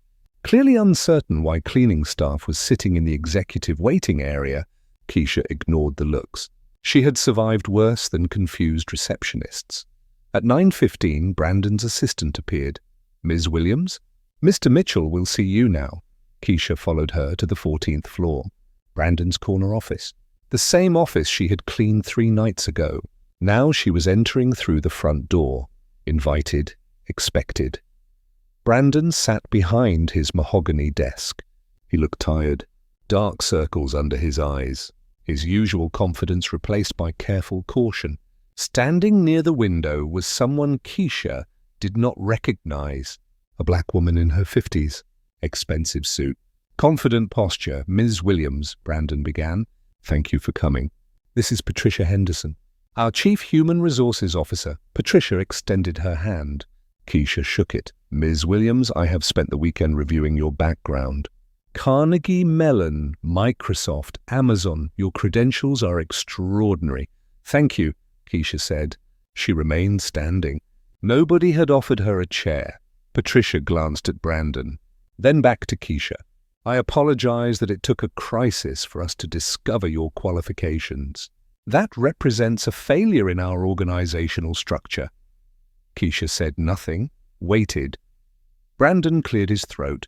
Speaker 2: Clearly uncertain why cleaning staff was sitting in the executive waiting area, Keisha ignored the looks. She had survived worse than confused receptionists. At 9:15, Brandon's assistant appeared. "Ms. Williams? Mr. Mitchell will see you now." Keisha followed her to the 14th floor, Brandon's corner office. The same office she had cleaned 3 nights ago. Now she was entering through the front door, invited, expected. Brandon sat behind his mahogany desk. He looked tired, dark circles under his eyes, his usual confidence replaced by careful caution. Standing near the window was someone Keisha did not recognize, a black woman in her 50s, expensive suit, confident posture. "Ms. Williams," Brandon began, "thank you for coming. This is Patricia Henderson, our Chief Human Resources Officer." Patricia extended her hand. Keisha shook it. "Ms. Williams, I have spent the weekend reviewing your background. Carnegie Mellon, Microsoft, Amazon, your credentials are extraordinary." "Thank you," Keisha said. She remained standing. Nobody had offered her a chair. Patricia glanced at Brandon, then back to Keisha. "I apologize that it took a crisis for us to discover your qualifications. That represents a failure in our organizational structure." Keisha said nothing, waited. Brandon cleared his throat.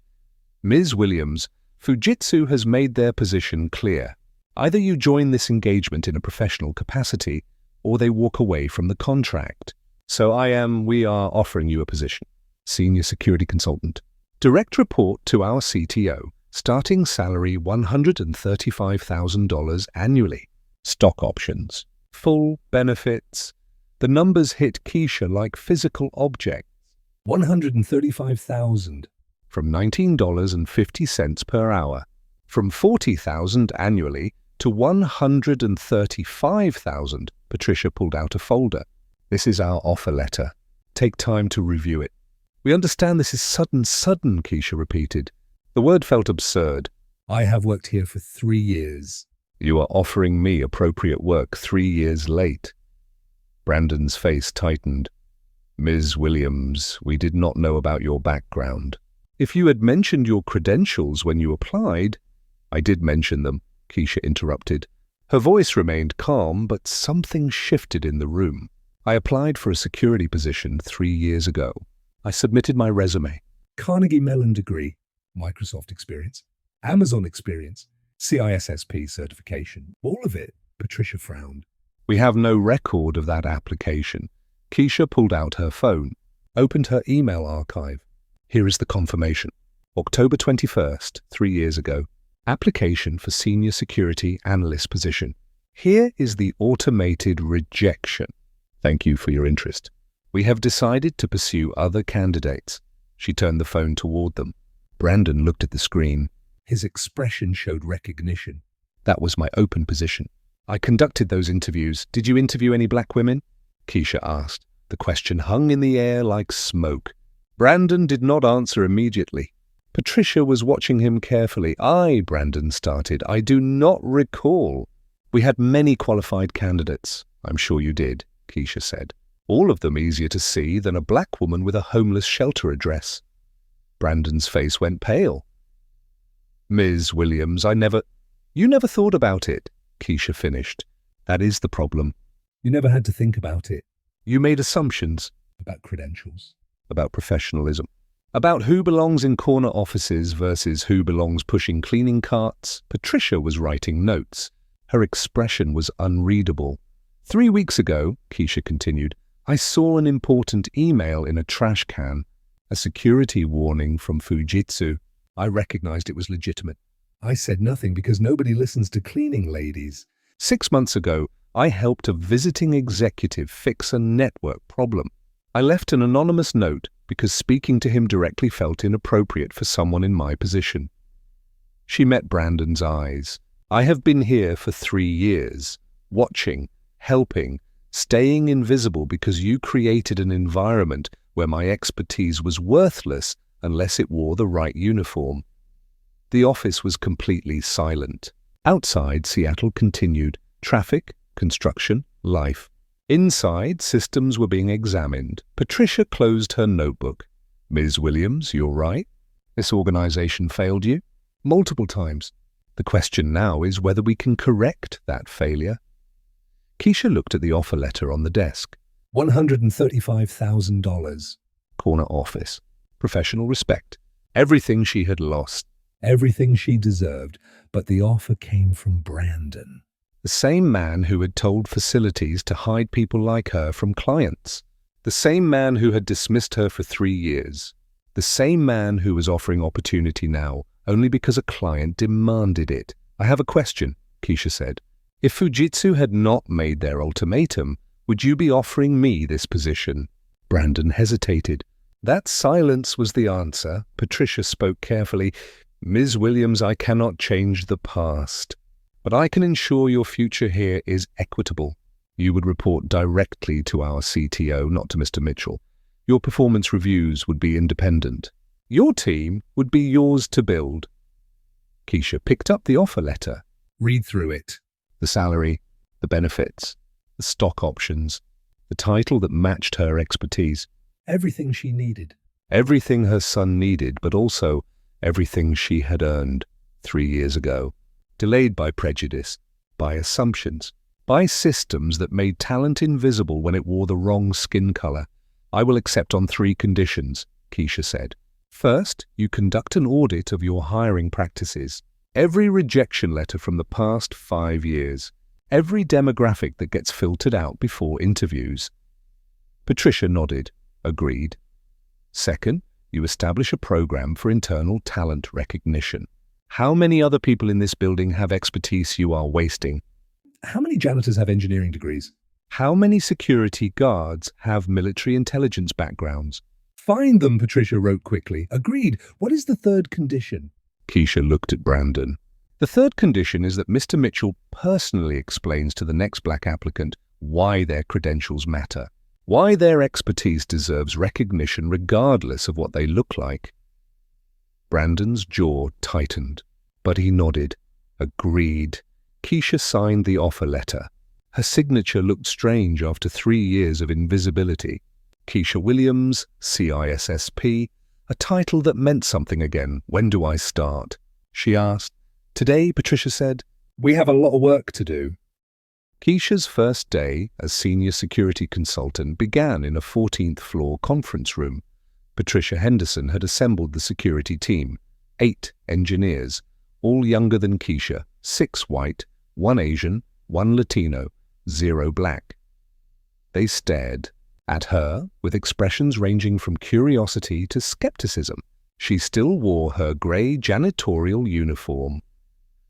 Speaker 2: "Ms. Williams, Fujitsu has made their position clear. Either you join this engagement in a professional capacity, or they walk away from the contract. So we are offering you a position. Senior Security Consultant. Direct report to our CTO. Starting salary $135,000 annually. Stock options. Full benefits." The numbers hit Keisha like physical objects.
Speaker 1: 135,000.
Speaker 2: From $19.50 per hour. From $40,000 annually to $135,000. Patricia pulled out a folder. "This is our offer letter. Take time to review it." "We understand this is sudden," Keisha repeated. The word felt absurd.
Speaker 1: "I have worked here for 3 years.
Speaker 2: "You are offering me appropriate work 3 years late." Brandon's face tightened. "Ms. Williams, we did not know about your background. If you had mentioned your credentials when you applied—" "I did mention them," Keisha interrupted. Her voice remained calm, but something shifted in the room. "I applied for a security position 3 years ago. I submitted my resume."
Speaker 1: Carnegie Mellon degree, Microsoft experience, Amazon experience, CISSP certification, all of it." Patricia frowned.
Speaker 2: "We have no record of that application." Keisha pulled out her phone, opened her email archive. Here is the confirmation. October 21st, 3 years ago. Application for Senior Security Analyst position. Here is the automated rejection. "Thank you for your interest. We have decided to pursue other candidates." She turned the phone toward them. Brandon looked at the screen.
Speaker 1: His expression showed recognition.
Speaker 2: "That was my open position. I conducted those interviews. Did you interview any black women?" Keisha asked. The question hung in the air like smoke. Brandon did not answer immediately. Patricia was watching him carefully. Brandon started. "I do not recall." "We had many qualified candidates." "I'm sure you did," Keisha said. "All of them easier to see than a black woman with a homeless shelter address." Brandon's face went pale. "Ms. Williams, You never thought about it," Keisha finished. "That is the problem.
Speaker 1: You never had to think about it.
Speaker 2: You made assumptions."
Speaker 1: About credentials.
Speaker 2: About professionalism. About who belongs in corner offices versus who belongs pushing cleaning carts. Patricia was writing notes. Her expression was unreadable. 3 weeks ago," Keisha continued, "I saw an important email in a trash can. A security warning from Fujitsu. I recognized it was legitimate.
Speaker 1: I said nothing because nobody listens to cleaning ladies.
Speaker 2: 6 months ago, I helped a visiting executive fix a network problem. I left an anonymous note because speaking to him directly felt inappropriate for someone in my position." She met Brandon's eyes. "I have been here for 3 years, watching, helping, staying invisible because you created an environment where my expertise was worthless unless it wore the right uniform." The office was completely silent. Outside, Seattle continued. Traffic, construction, life. Inside, systems were being examined. Patricia closed her notebook. "Ms. Williams, you're right. This organization failed you multiple times. The question now is whether we can correct that failure. Keisha looked at the offer letter on the desk.
Speaker 1: $135,000.
Speaker 2: Corner office. Professional respect. Everything she had lost.
Speaker 1: Everything she deserved, but the offer came from Brandon.
Speaker 2: The same man who had told facilities to hide people like her from clients. The same man who had dismissed her for 3 years. The same man who was offering opportunity now only because a client demanded it. I have a question, Keisha said. If Fujitsu had not made their ultimatum, would you be offering me this position? Brandon hesitated. That silence was the answer. Patricia spoke carefully. Ms. Williams, I cannot change the past, but I can ensure your future here is equitable. You would report directly to our CTO, not to Mr. Mitchell. Your performance reviews would be independent. Your team would be yours to build. Keisha picked up the offer letter.
Speaker 1: Read through it.
Speaker 2: The salary, the benefits, the stock options, the title that matched her expertise.
Speaker 1: Everything she needed.
Speaker 2: Everything her son needed, but also everything she had earned 3 years ago. Delayed by prejudice, by assumptions, by systems that made talent invisible when it wore the wrong skin color. I will accept on 3 conditions, Keisha said. First, you conduct an audit of your hiring practices. Every rejection letter from the past 5 years. Every demographic that gets filtered out before interviews. Patricia nodded, agreed. Second, you establish a program for internal talent recognition. How many other people in this building have expertise you are wasting?
Speaker 1: How many janitors have engineering degrees?
Speaker 2: How many security guards have military intelligence backgrounds?
Speaker 1: Find them, Patricia wrote quickly. Agreed. What is the third condition?
Speaker 2: Keisha looked at Brandon. The third condition is that Mr. Mitchell personally explains to the next black applicant why their credentials matter, why their expertise deserves recognition regardless of what they look like. Brandon's jaw tightened, but he nodded. Agreed. Keisha signed the offer letter. Her signature looked strange after 3 years of invisibility. Keisha Williams, CISSP, a title that meant something again. When do I start? She asked. Today, Patricia said.
Speaker 1: We have a lot of work to do.
Speaker 2: Keisha's first day as senior security consultant began in a 14th floor conference room. Patricia Henderson had assembled the security team, 8 engineers, all younger than Keisha, 6 white, 1 Asian, 1 Latino, 0 black. They stared at her with expressions ranging from curiosity to skepticism. She still wore her grey janitorial uniform.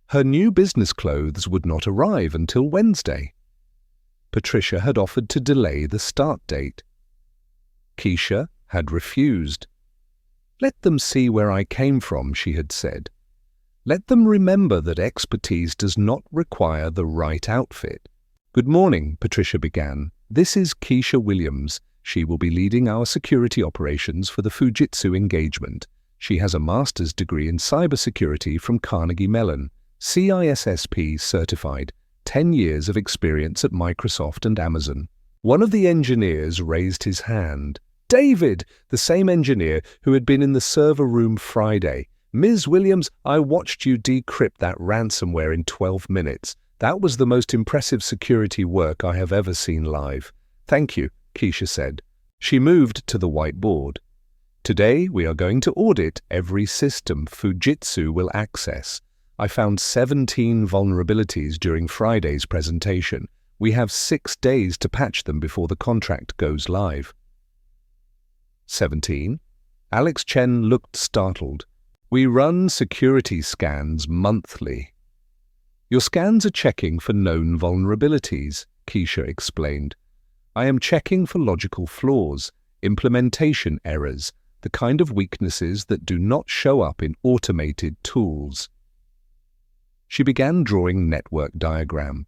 Speaker 2: Her new business clothes would not arrive until Wednesday. Patricia had offered to delay the start date. Keisha had refused. Let them see where I came from, she had said. Let them remember that expertise does not require the right outfit. Good morning, Patricia began. This is Keisha Williams. She will be leading our security operations for the Fujitsu engagement. She has a master's degree in cybersecurity from Carnegie Mellon, CISSP certified, 10 years of experience at Microsoft and Amazon. One of the engineers raised his hand. David, the same engineer who had been in the server room Friday. Ms. Williams, I watched you decrypt that ransomware in 12 minutes. That was the most impressive security work I have ever seen live. Thank you, Keisha said. She moved to the whiteboard. Today we are going to audit every system Fujitsu will access. I found 17 vulnerabilities during Friday's presentation. We have 6 days to patch them before the contract goes live. 17. Alex Chen looked startled. We run security scans monthly. Your scans are checking for known vulnerabilities, Keisha explained. I am checking for logical flaws, implementation errors, the kind of weaknesses that do not show up in automated tools. She began drawing network diagrams.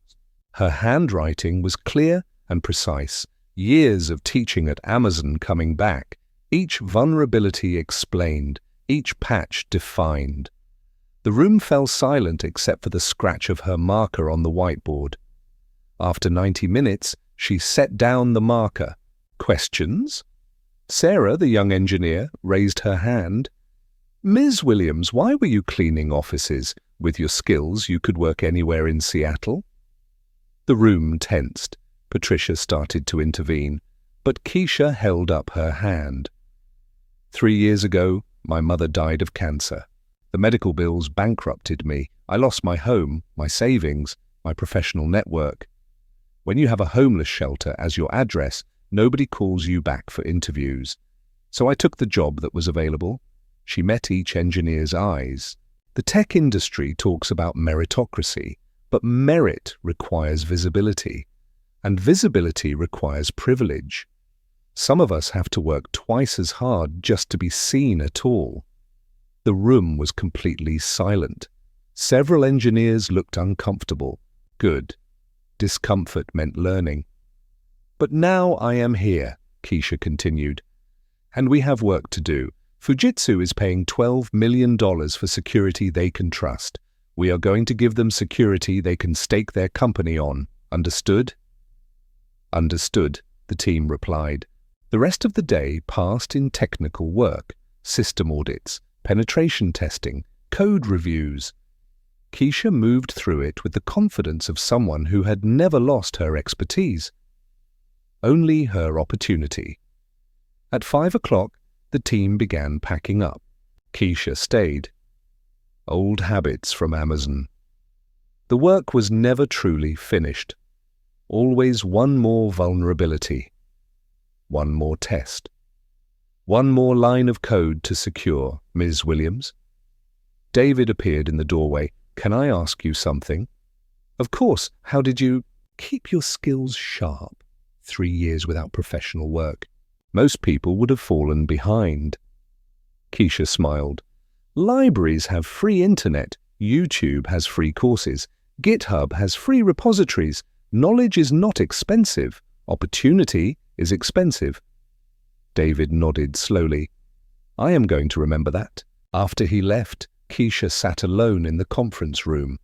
Speaker 2: Her handwriting was clear and precise, years of teaching at Amazon coming back, each vulnerability explained, each patch defined. The room fell silent except for the scratch of her marker on the whiteboard. After 90 minutes, she set down the marker. Questions? Sarah, the young engineer, raised her hand. Ms. Williams, why were you cleaning offices? With your skills, you could work anywhere in Seattle? The room tensed. Patricia started to intervene, but Keisha held up her hand. 3 years ago, my mother died of cancer. The medical bills bankrupted me. I lost my home, my savings, my professional network. When you have a homeless shelter as your address, nobody calls you back for interviews. So I took the job that was available. She met each engineer's eyes. The tech industry talks about meritocracy, but merit requires visibility, and visibility requires privilege. Some of us have to work twice as hard just to be seen at all. The room was completely silent. Several engineers looked uncomfortable. Good. Discomfort meant learning. But now I am here, Keisha continued, and we have work to do. Fujitsu is paying $12 million for security they can trust. We are going to give them security they can stake their company on. Understood? Understood, the team replied. The rest of the day passed in technical work, system audits, penetration testing, code reviews. Keisha moved through it with the confidence of someone who had never lost her expertise. Only her opportunity. At 5 o'clock, the team began packing up. Keisha stayed. Old habits from Amazon. The work was never truly finished. Always one more vulnerability. One more test. One more line of code to secure, Ms. Williams. David appeared in the doorway. Can I ask you something? Of course. How did you keep your skills sharp? 3 years without professional work. Most people would have fallen behind. Keisha smiled. Libraries have free internet. YouTube has free courses. GitHub has free repositories. Knowledge is not expensive. Opportunity is expensive. David nodded slowly. I am going to remember that. After he left, Keisha sat alone in the conference room.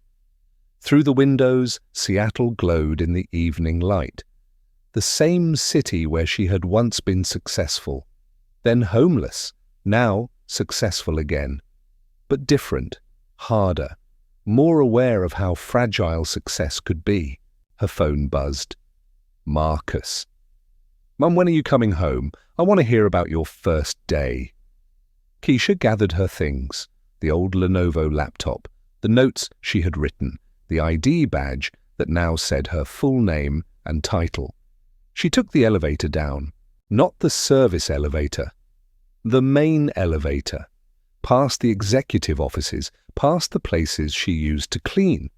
Speaker 2: Through the windows, Seattle glowed in the evening light. The same city where she had once been successful, then homeless, now successful again. But different, harder, more aware of how fragile success could be. Her phone buzzed. Marcus. Mum, when are you coming home? I want to hear about your first day. Keisha gathered her things, the old Lenovo laptop, the notes she had written, the ID badge that now said her full name and title. She took the elevator down, not the service elevator, the main elevator, past the executive offices, past the places she used to clean.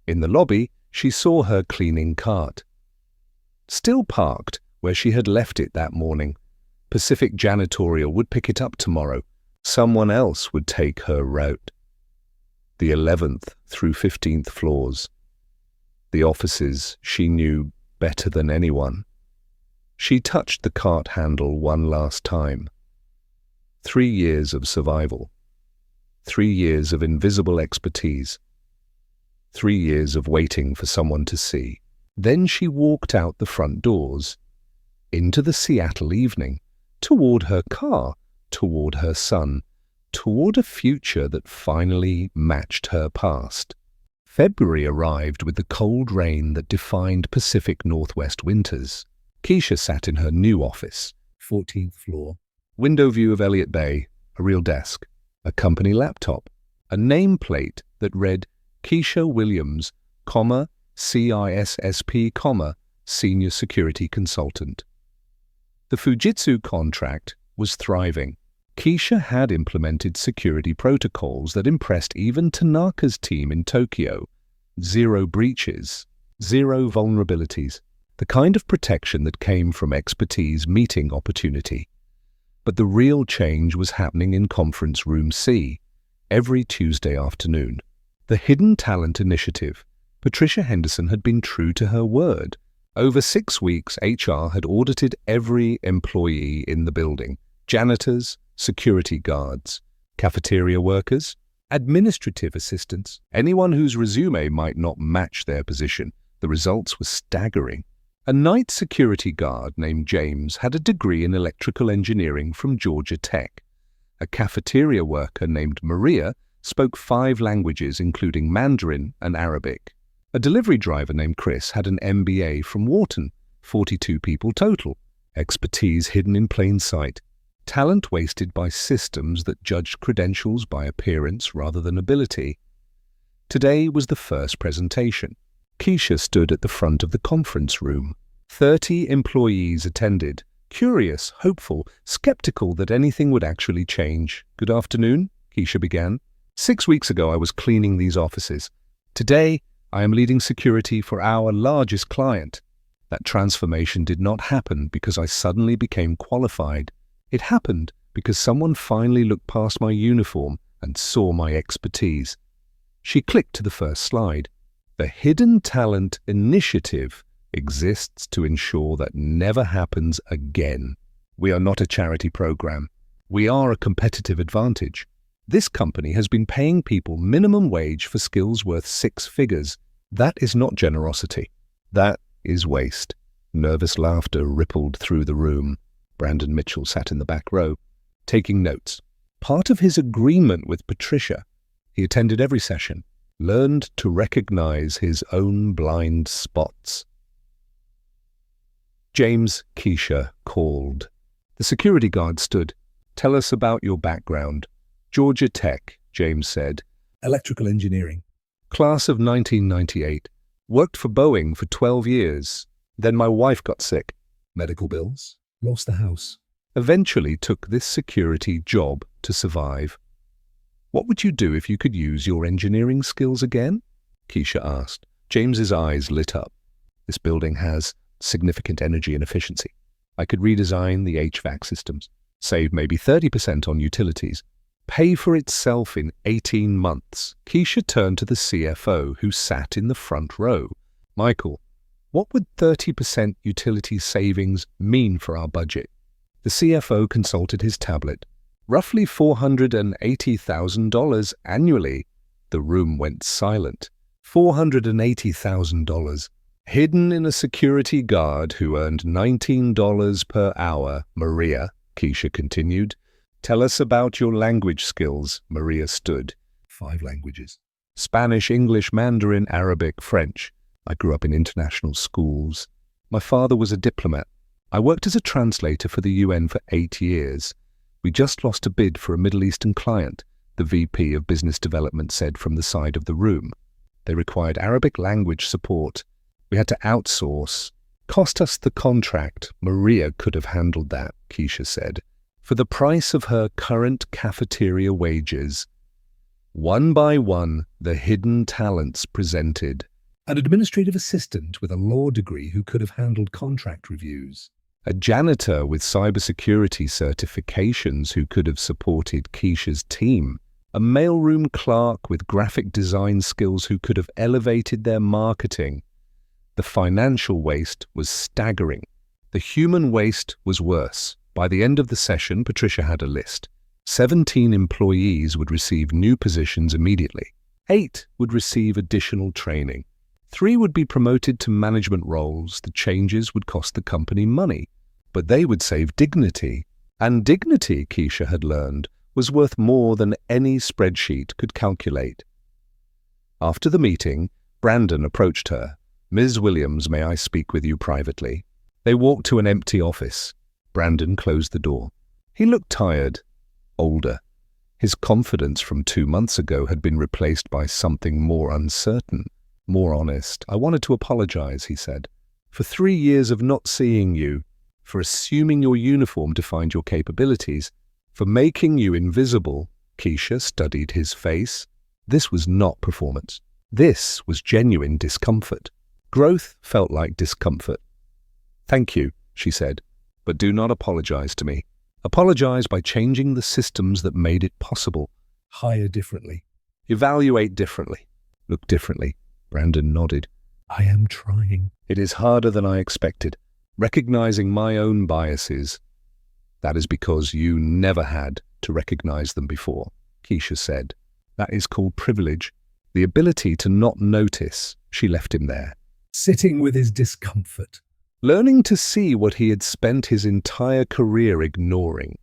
Speaker 2: In the lobby, she saw her cleaning cart. Still parked where she had left it that morning. Pacific Janitorial would pick it up tomorrow. Someone else would take her route. The 11th through 15th floors. The offices she knew better than anyone. She touched the cart handle one last time. 3 years of survival. 3 years of invisible expertise. 3 years of waiting for someone to see. Then she walked out the front doors, into the Seattle evening, toward her car, toward her son, toward a future that finally matched her past. February arrived with the cold rain that defined Pacific Northwest winters. Keisha sat in her new office,
Speaker 1: 14th floor.
Speaker 2: Window view of Elliott Bay, a real desk, a company laptop, a nameplate that read Keisha Williams, CISSP, Senior Security Consultant. The Fujitsu contract was thriving. Keisha had implemented security protocols that impressed even Tanaka's team in Tokyo. 0 breaches, 0 vulnerabilities, the kind of protection that came from expertise meeting opportunity. But the real change was happening in Conference Room C, every Tuesday afternoon. The Hidden Talent Initiative. Patricia Henderson had been true to her word. Over 6 weeks, HR had audited every employee in the building. Janitors, security guards, cafeteria workers, administrative assistants, anyone whose resume might not match their position. The results were staggering. A night security guard named James had a degree in electrical engineering from Georgia Tech. A cafeteria worker named Maria spoke 5 languages including Mandarin and Arabic. A delivery driver named Chris had an MBA from Wharton, 42 people total. Expertise hidden in plain sight. Talent wasted by systems that judged credentials by appearance rather than ability. Today was the first presentation. Keisha stood at the front of the conference room. 30 employees attended, curious, hopeful, skeptical that anything would actually change. "Good afternoon," Keisha began. 6 weeks ago I was cleaning these offices. Today I am leading security for our largest client. That transformation did not happen because I suddenly became qualified. It happened because someone finally looked past my uniform and saw my expertise. She clicked to the first slide. The Hidden Talent Initiative exists to ensure that never happens again. We are not a charity program. We are a competitive advantage. This company has been paying people minimum wage for skills worth 6 figures. That is not generosity. That is waste. Nervous laughter rippled through the room. Brandon Mitchell sat in the back row, taking notes. Part of his agreement with Patricia, he attended every session, learned to recognize his own blind spots. James, Keisha called. The security guard stood. "Tell us about your background." "Georgia Tech," James said.
Speaker 1: Electrical engineering.
Speaker 2: "Class of 1998. Worked for Boeing for 12 years. Then my wife got sick.
Speaker 1: Medical bills. Lost the house.
Speaker 2: Eventually took this security job to survive." "What would you do if you could use your engineering skills again?" Keisha asked. James's eyes lit up. "This building has significant energy and efficiency. I could redesign the HVAC systems, save maybe 30% on utilities, pay for itself in 18 months. Keisha turned to the CFO, who sat in the front row. "Michael, what would 30% utility savings mean for our budget?" The CFO consulted his tablet. "Roughly $480,000 annually." The room went silent. $480,000. Hidden in a security guard who earned $19 per hour, Maria, Keisha continued. "Tell us about your language skills." Maria stood.
Speaker 1: 5 languages.
Speaker 2: "Spanish, English, Mandarin, Arabic, French. I grew up in international schools. My father was a diplomat. I worked as a translator for the UN for 8 years. We just lost a bid for a Middle Eastern client," the VP of Business Development said from the side of the room. "They required Arabic language support. We had to outsource. Cost us the contract. Maria could have handled that," Keisha said, "for the price of her current cafeteria wages." One by one, the hidden talents presented.
Speaker 1: An administrative assistant with a law degree who could have handled contract reviews.
Speaker 2: A janitor with cybersecurity certifications who could have supported Keisha's team. A mailroom clerk with graphic design skills who could have elevated their marketing. The financial waste was staggering. The human waste was worse. By the end of the session, Patricia had a list. 17 employees would receive new positions immediately. 8 would receive additional training. 3 would be promoted to management roles. The changes would cost the company money, but they would save dignity. And dignity, Keisha had learned, was worth more than any spreadsheet could calculate. After the meeting, Brandon approached her. "Ms. Williams, may I speak with you privately?" They walked to an empty office. Brandon closed the door. He looked tired, older. His confidence from 2 months ago had been replaced by something more uncertain, more honest. "I wanted to apologize," he said, "for 3 years of not seeing you, for assuming your uniform to find your capabilities, for making you invisible." Keisha studied his face. This was not performance. This was genuine discomfort. Growth felt like discomfort. "Thank you," she said, "but do not apologize to me. Apologize by changing the systems that made it possible.
Speaker 1: Hire differently.
Speaker 2: Evaluate differently. Look differently." Brandon nodded.
Speaker 1: I am trying.
Speaker 2: "It is harder than I expected. Recognizing my own biases." "That is because you never had to recognize them before," Keisha said. "That is called privilege. The ability to not notice." She left him there,
Speaker 1: Sitting with his discomfort.
Speaker 2: learning to see what he had spent his entire career ignoring.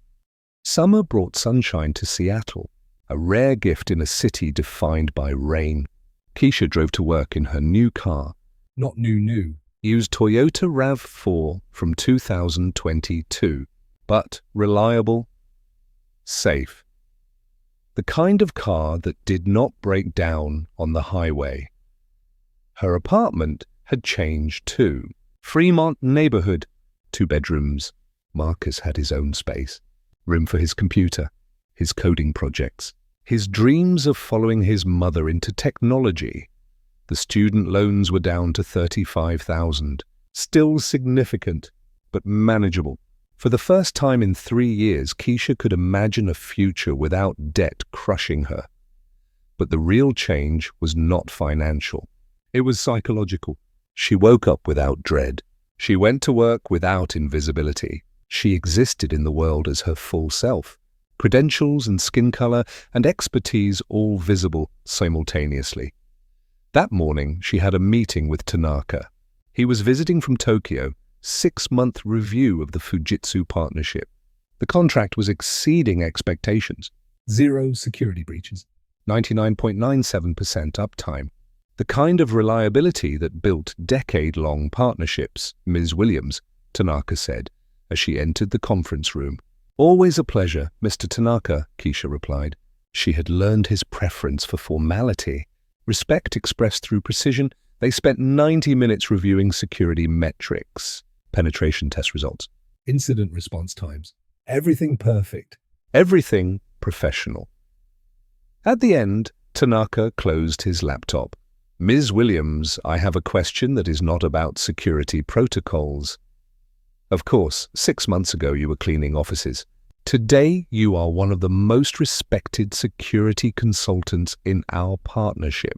Speaker 2: Summer brought sunshine to Seattle. a rare gift in a city defined by rain. Keisha drove to work in her new car,
Speaker 1: Not new.
Speaker 2: used Toyota RAV4 from 2022, but reliable, safe. The kind of car that did not break down on the highway. Her apartment had changed too. Fremont neighborhood, 2 bedrooms. Marcus had his own space, room for his computer, his coding projects, his dreams of following his mother into technology. The student loans were down to $35,000, still significant, but manageable. For the first time in 3 years, Keisha could imagine a future without debt crushing her. But the real change was not financial. It was psychological. She woke up without dread. She went to work without invisibility. She existed in the world as her full self. Credentials and skin color and expertise all visible simultaneously. That morning, she had a meeting with Tanaka. He was visiting from Tokyo, 6-month review of the Fujitsu partnership. The contract was exceeding expectations.
Speaker 1: 0 security breaches.
Speaker 2: 99.97% uptime. The kind of reliability that built decade-long partnerships, Ms. Williams, Tanaka said, as she entered the conference room. Always a pleasure, Mr. Tanaka, Keisha replied. She had learned his preference for formality. Respect expressed through precision. They spent 90 minutes reviewing security metrics, penetration test results.
Speaker 1: Incident response times. Everything perfect.
Speaker 2: Everything professional. At the end, Tanaka closed his laptop. Ms. Williams, I have a question that is not about security protocols. Of course, 6 months ago you were cleaning offices. Today you are one of the most respected security consultants in our partnership.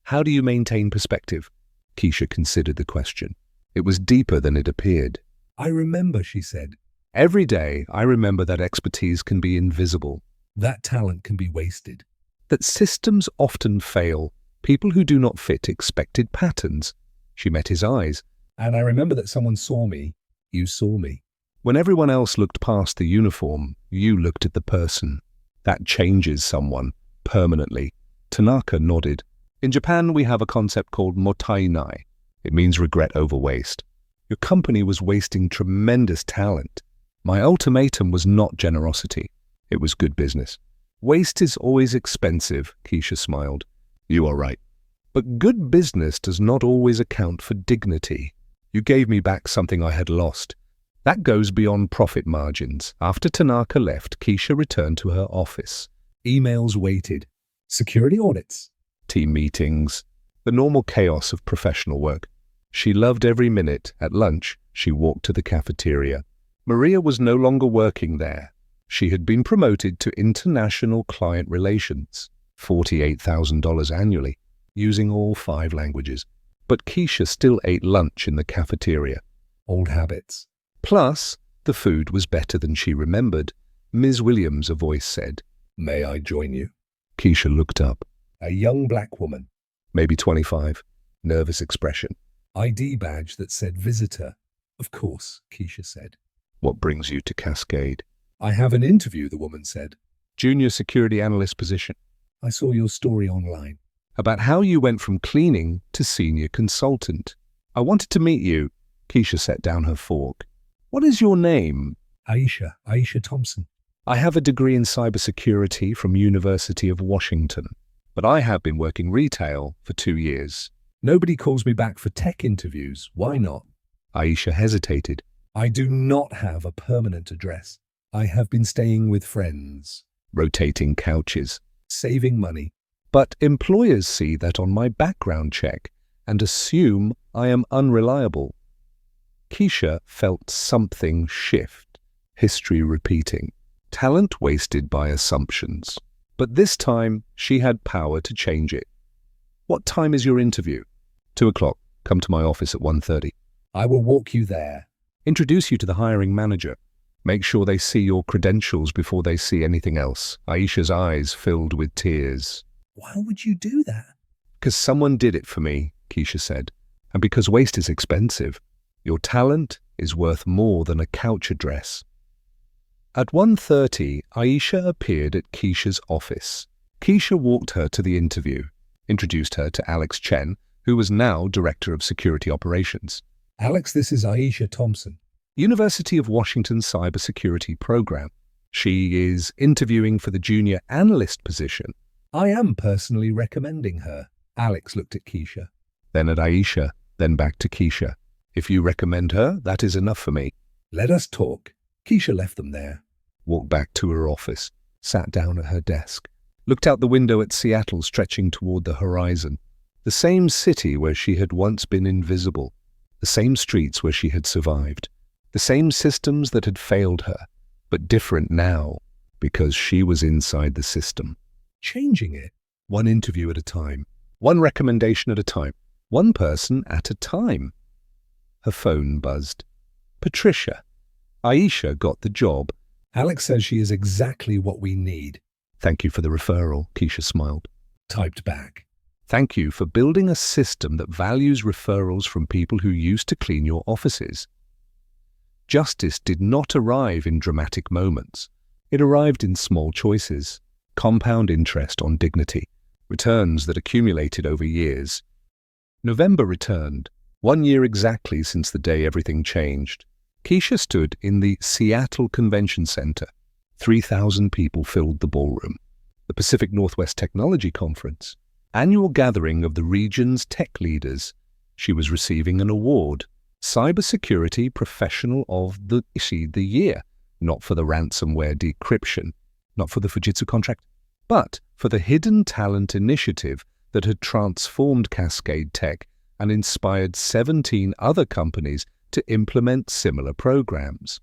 Speaker 2: How do you maintain perspective? Keisha considered the question. It was deeper than it appeared.
Speaker 1: I remember, she said.
Speaker 2: Every day I remember that expertise can be invisible.
Speaker 1: That talent can be wasted.
Speaker 2: That systems often fail. People who do not fit expected patterns. She met his eyes.
Speaker 1: And I remember that someone saw me. You saw me.
Speaker 2: When everyone else looked past the uniform, you looked at the person. That changes someone, permanently. Tanaka nodded. In Japan, we have a concept called mottainai. It means regret over waste. Your company was wasting tremendous talent. My ultimatum was not generosity. It was good business. Waste is always expensive, Keisha smiled. You are right. But good business does not always account for dignity. You gave me back something I had lost. That goes beyond profit margins. After Tanaka left, Keisha returned to her office.
Speaker 1: Emails waited. Security audits.
Speaker 2: Team meetings. The normal chaos of professional work. She loved every minute. At lunch, she walked to the cafeteria. Maria was no longer working there. She had been promoted to international client relations. $48,000 annually, using all 5 languages. But Keisha still ate lunch in the cafeteria.
Speaker 1: Old habits.
Speaker 2: Plus, the food was better than she remembered. Ms. Williams, a voice said.
Speaker 1: May I join you?
Speaker 2: Keisha looked up.
Speaker 1: A young black woman.
Speaker 2: Maybe 25. Nervous expression.
Speaker 1: ID badge that said visitor. Of course, Keisha said.
Speaker 2: What brings you to Cascade?
Speaker 1: I have an interview, the woman said.
Speaker 2: Junior security analyst position.
Speaker 1: I saw your story online.
Speaker 2: About how you went from cleaning to senior consultant. I wanted to meet you. Keisha set down her fork. What is your name?
Speaker 1: Aisha Thompson.
Speaker 2: I have a degree in cybersecurity from University of Washington, but I have been working retail for 2 years.
Speaker 1: Nobody calls me back for tech interviews. Why not?
Speaker 2: Aisha hesitated.
Speaker 1: I do not have a permanent address. I have been staying with friends.
Speaker 2: Rotating couches.
Speaker 1: Saving money.
Speaker 2: But employers see that on my background check and assume I am unreliable. Keisha felt something shift, history repeating, talent wasted by assumptions. But this time, she had power to change it. What time is your interview? 2 o'clock. Come to my office at 1:30.
Speaker 1: I will walk you there.
Speaker 2: Introduce you to the hiring manager. Make sure they see your credentials before they see anything else. Aisha's eyes filled with tears.
Speaker 1: Why would you do that?
Speaker 2: Because someone did it for me, Keisha said. And because waste is expensive. Your talent is worth more than a couch address. At 1:30, Aisha appeared at Keisha's office. Keisha walked her to the interview, introduced her to Alex Chen, who was now Director of Security Operations.
Speaker 1: Alex, this is Aisha Thompson.
Speaker 2: University of Washington Cybersecurity Program. She is interviewing for the junior analyst position.
Speaker 1: I am personally recommending her. Alex looked at Keisha.
Speaker 2: Then at Aisha, then back to Keisha. If you recommend her, that is enough for me.
Speaker 1: Let us talk. Keisha left them there.
Speaker 2: Walked back to her office, sat down at her desk, looked out the window at Seattle stretching toward the horizon. The same city where she had once been invisible. The same streets where she had survived. The same systems that had failed her, but different now because she was inside the system.
Speaker 1: Changing it.
Speaker 2: One interview at a time. One recommendation at a time. One person at a time. Her phone buzzed. Patricia. Aisha got the job.
Speaker 1: Alex says she is exactly what we need.
Speaker 2: Thank you for the referral, Keisha smiled.
Speaker 1: Typed back.
Speaker 2: Thank you for building a system that values referrals from people who used to clean your offices. Justice did not arrive in dramatic moments. It arrived in small choices, compound interest on dignity, returns that accumulated over years. November returned, 1 year exactly since the day everything changed. Keisha stood in the Seattle Convention Center. 3,000 people filled the ballroom. The Pacific Northwest Technology Conference, annual gathering of the region's tech leaders. She was receiving an award, Cybersecurity Professional of the Year, not for the ransomware decryption, not for the Fujitsu contract, but for the hidden talent initiative that had transformed Cascade Tech and inspired 17 other companies to implement similar programs.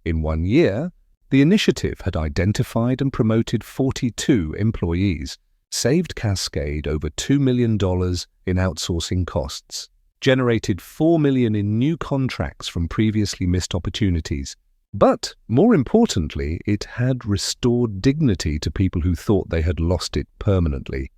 Speaker 2: In 1 year, the initiative had identified and promoted 42 employees, saved Cascade over $2 million in outsourcing costs, generated $4 million in new contracts from previously missed opportunities. But, more importantly, it had restored dignity to people who thought they had lost it permanently.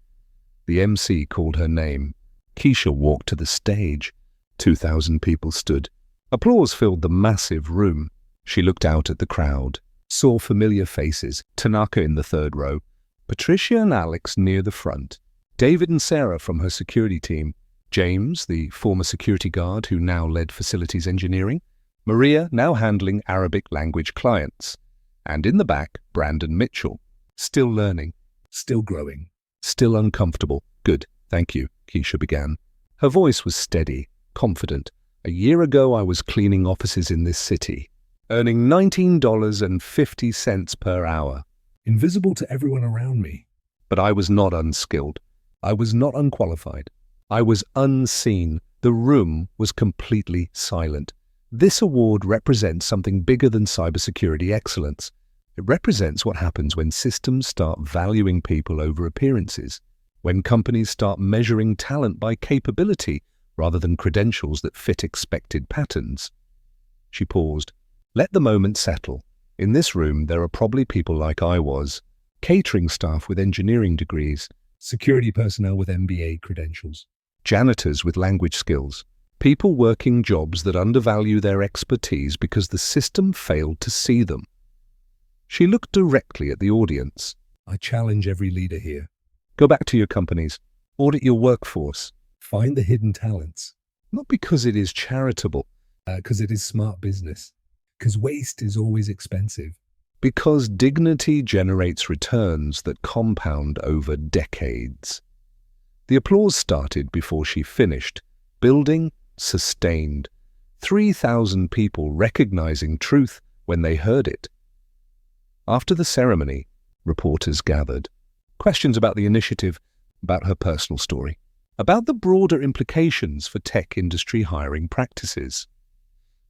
Speaker 2: The MC called her name. Keisha walked to the stage. 2,000 people stood. Applause filled the massive room. She looked out at the crowd, saw familiar faces, Tanaka in the third row, Patricia and Alex near the front, David and Sarah from her security team, James, the former security guard who now led facilities engineering, Maria, now handling Arabic language clients, and in the back, Brandon Mitchell, still learning,
Speaker 1: Still growing.
Speaker 2: still uncomfortable. Good, thank you, Keisha began. Her voice was steady, confident. A year ago I was cleaning offices in this city, earning $19.50 per hour.
Speaker 1: Invisible to everyone around me.
Speaker 2: But I was not unskilled. I was not unqualified. I was unseen. The room was completely silent. This award represents something bigger than cybersecurity excellence. It represents what happens when systems start valuing people over appearances, when companies start measuring talent by capability rather than credentials that fit expected patterns. She paused. Let the moment settle. In this room, there are probably people like I was, catering staff with engineering degrees,
Speaker 1: Security personnel with MBA credentials.
Speaker 2: janitors with language skills, people working jobs that undervalue their expertise because the system failed to see them. She looked directly at the audience.
Speaker 1: I challenge every leader here.
Speaker 2: Go back to your companies. Audit your workforce.
Speaker 1: Find the hidden talents.
Speaker 2: Not because it is charitable,
Speaker 1: Because it is smart business. Because waste is always expensive.
Speaker 2: because dignity generates returns that compound over decades. The applause started before she finished. Building, sustained. 3,000 people recognizing truth when they heard it. After the ceremony, reporters gathered. Questions about the initiative, about her personal story, about the broader implications for tech industry hiring practices.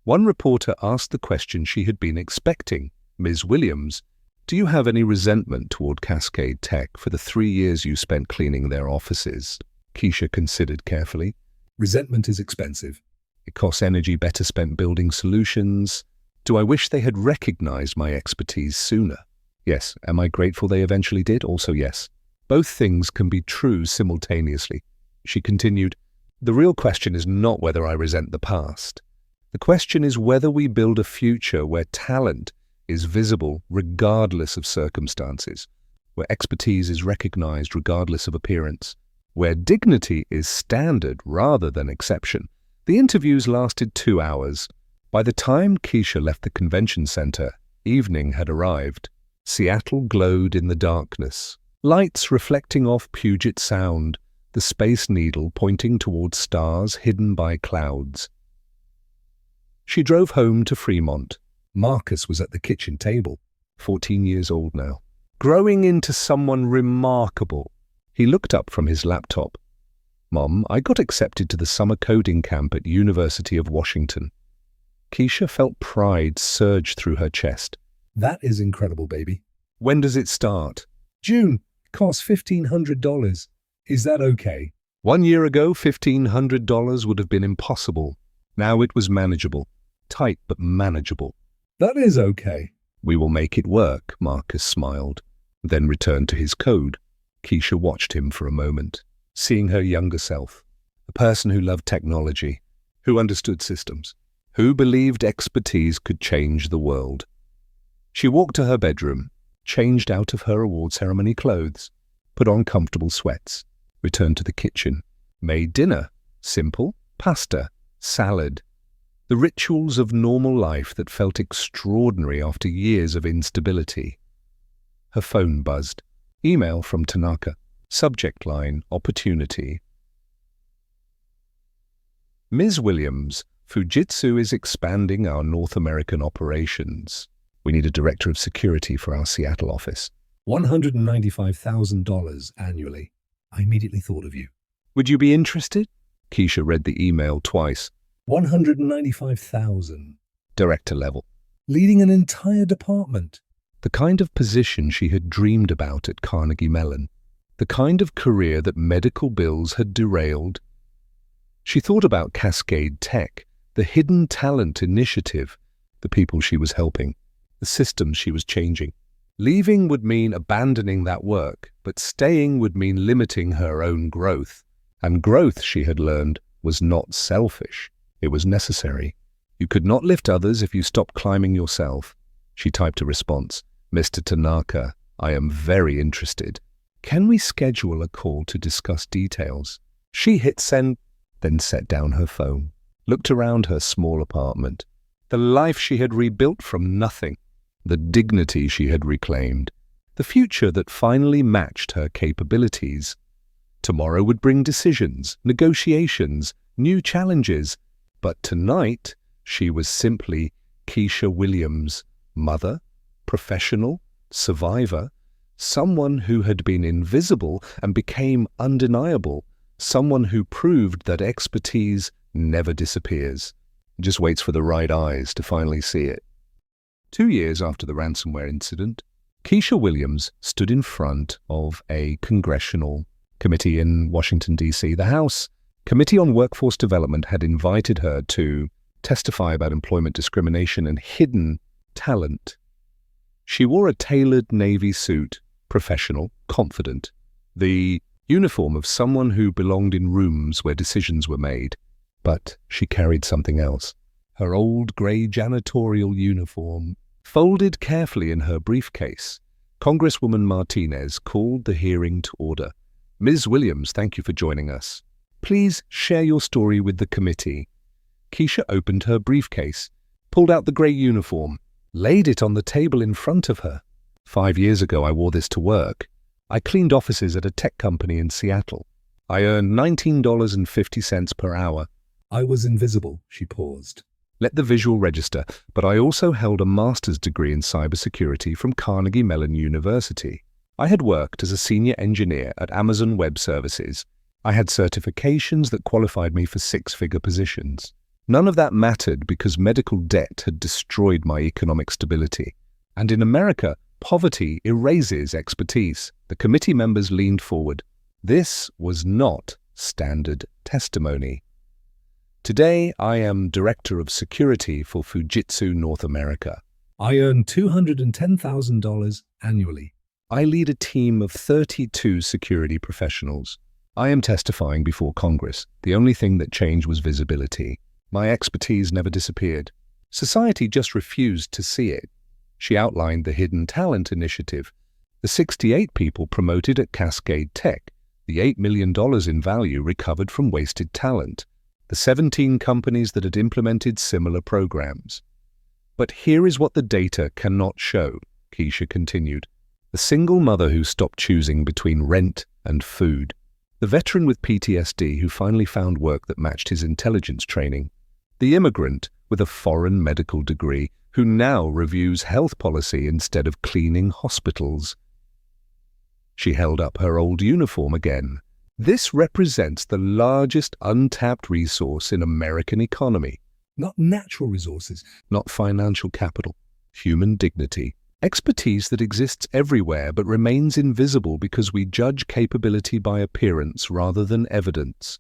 Speaker 2: One reporter asked the question she had been expecting. Ms. Williams, do you have any resentment toward Cascade Tech for the 3 years you spent cleaning their offices? Keisha considered carefully.
Speaker 1: Resentment is expensive.
Speaker 2: It costs energy better spent building solutions. Do I wish they had recognized my expertise sooner? Yes. Am I grateful they eventually did? Also yes. Both things can be true simultaneously. She continued, the real question is not whether I resent the past. The question is whether we build a future where talent is visible regardless of circumstances, where expertise is recognized regardless of appearance, where dignity is standard rather than exception. The interviews lasted 2 hours. By the time Keisha left the convention center, evening had arrived. Seattle glowed in the darkness, lights reflecting off Puget Sound, the Space Needle pointing towards stars hidden by clouds. She drove home to Fremont.
Speaker 1: Marcus was at the kitchen table.
Speaker 2: 14 years old now, growing into someone remarkable. He looked up from his laptop. "Mom, I got accepted to the summer coding camp at University of Washington." Keisha felt pride surge through her chest.
Speaker 1: That is incredible, baby.
Speaker 2: "When does it start?"
Speaker 1: June. Costs $1,500. Is that okay?
Speaker 2: 1 year ago, $1,500 would have been impossible. Now it was manageable. Tight, but manageable.
Speaker 1: That is okay.
Speaker 2: "We will make it work," Marcus smiled, then returned to his code. Keisha watched him for a moment, seeing her younger self, a person who loved technology, who understood systems, who believed expertise could change the world. She walked to her bedroom, changed out of her award ceremony clothes, put on comfortable sweats, returned to the kitchen, made dinner, simple, pasta, salad, the rituals of normal life that felt extraordinary after years of instability. Her phone buzzed. Email from Tanaka. Subject line, opportunity. "Ms. Williams, Fujitsu is expanding our North American operations. We need a director of security for our Seattle office.
Speaker 1: $195,000 annually. I immediately thought of you.
Speaker 2: Would you be interested?" Keisha read the email twice.
Speaker 1: 195,000.
Speaker 2: Director level.
Speaker 1: Leading an entire department.
Speaker 2: The kind of position she had dreamed about at Carnegie Mellon. The kind of career that medical bills had derailed. She thought about Cascade Tech, the hidden talent initiative, the people she was helping, the systems she was changing. Leaving would mean abandoning that work, but staying would mean limiting her own growth. And growth, she had learned, was not selfish. It was necessary. You could not lift others if you stopped climbing yourself. She typed a response. "Mr. Tanaka, I am very interested. Can we schedule a call to discuss details?" She hit send, then set down her phone, looked around her small apartment. The life she had rebuilt from nothing, the dignity she had reclaimed, the future that finally matched her capabilities. Tomorrow would bring decisions, negotiations, new challenges. But tonight, she was simply Keisha Williams, mother, professional, survivor, someone who had been invisible and became undeniable, someone who proved that expertise never disappears, just waits for the right eyes to finally see it. 2 years after the ransomware incident, Keisha Williams stood in front of a congressional committee in Washington, D.C. The House Committee on Workforce Development had invited her to testify about employment discrimination and hidden talent. She wore a tailored navy suit, professional, confident, the uniform of someone who belonged in rooms where decisions were made. But she carried something else. Her old grey janitorial uniform, folded carefully in her briefcase. Congresswoman Martinez called the hearing to order. "Ms. Williams, thank you for joining us. Please share your story with the committee." Keisha opened her briefcase, pulled out the grey uniform, laid it on the table in front of her. 5 years ago, I wore this to work. I cleaned offices at a tech company in Seattle. I earned $19.50 per hour.
Speaker 1: I was invisible, she paused.
Speaker 2: Let the visual register, but I also held a master's degree in cybersecurity from Carnegie Mellon University. I had worked as a senior engineer at Amazon Web Services. I had certifications that qualified me for 6-figure positions. None of that mattered because medical debt had destroyed my economic stability. And in America, poverty erases expertise. The committee members leaned forward. This was not standard testimony. Today, I am Director of Security for Fujitsu North America.
Speaker 1: I earn $210,000 annually.
Speaker 2: I lead a team of 32 security professionals. I am testifying before Congress. The only thing that changed was visibility. My expertise never disappeared. Society just refused to see it. She outlined the Hidden Talent Initiative, The 68 people promoted at Cascade Tech, the $8 million in value recovered from wasted talent, the 17 companies that had implemented similar programs. But here is what the data cannot show, Keisha continued. The single mother who stopped choosing between rent and food. The veteran with PTSD who finally found work that matched his intelligence training. The immigrant with a foreign medical degree who now reviews health policy instead of cleaning hospitals. She held up her old uniform again. This represents the largest untapped resource in American economy.
Speaker 1: Not natural resources.
Speaker 2: Not financial capital. Human dignity. Expertise that exists everywhere but remains invisible because we judge capability by appearance rather than evidence.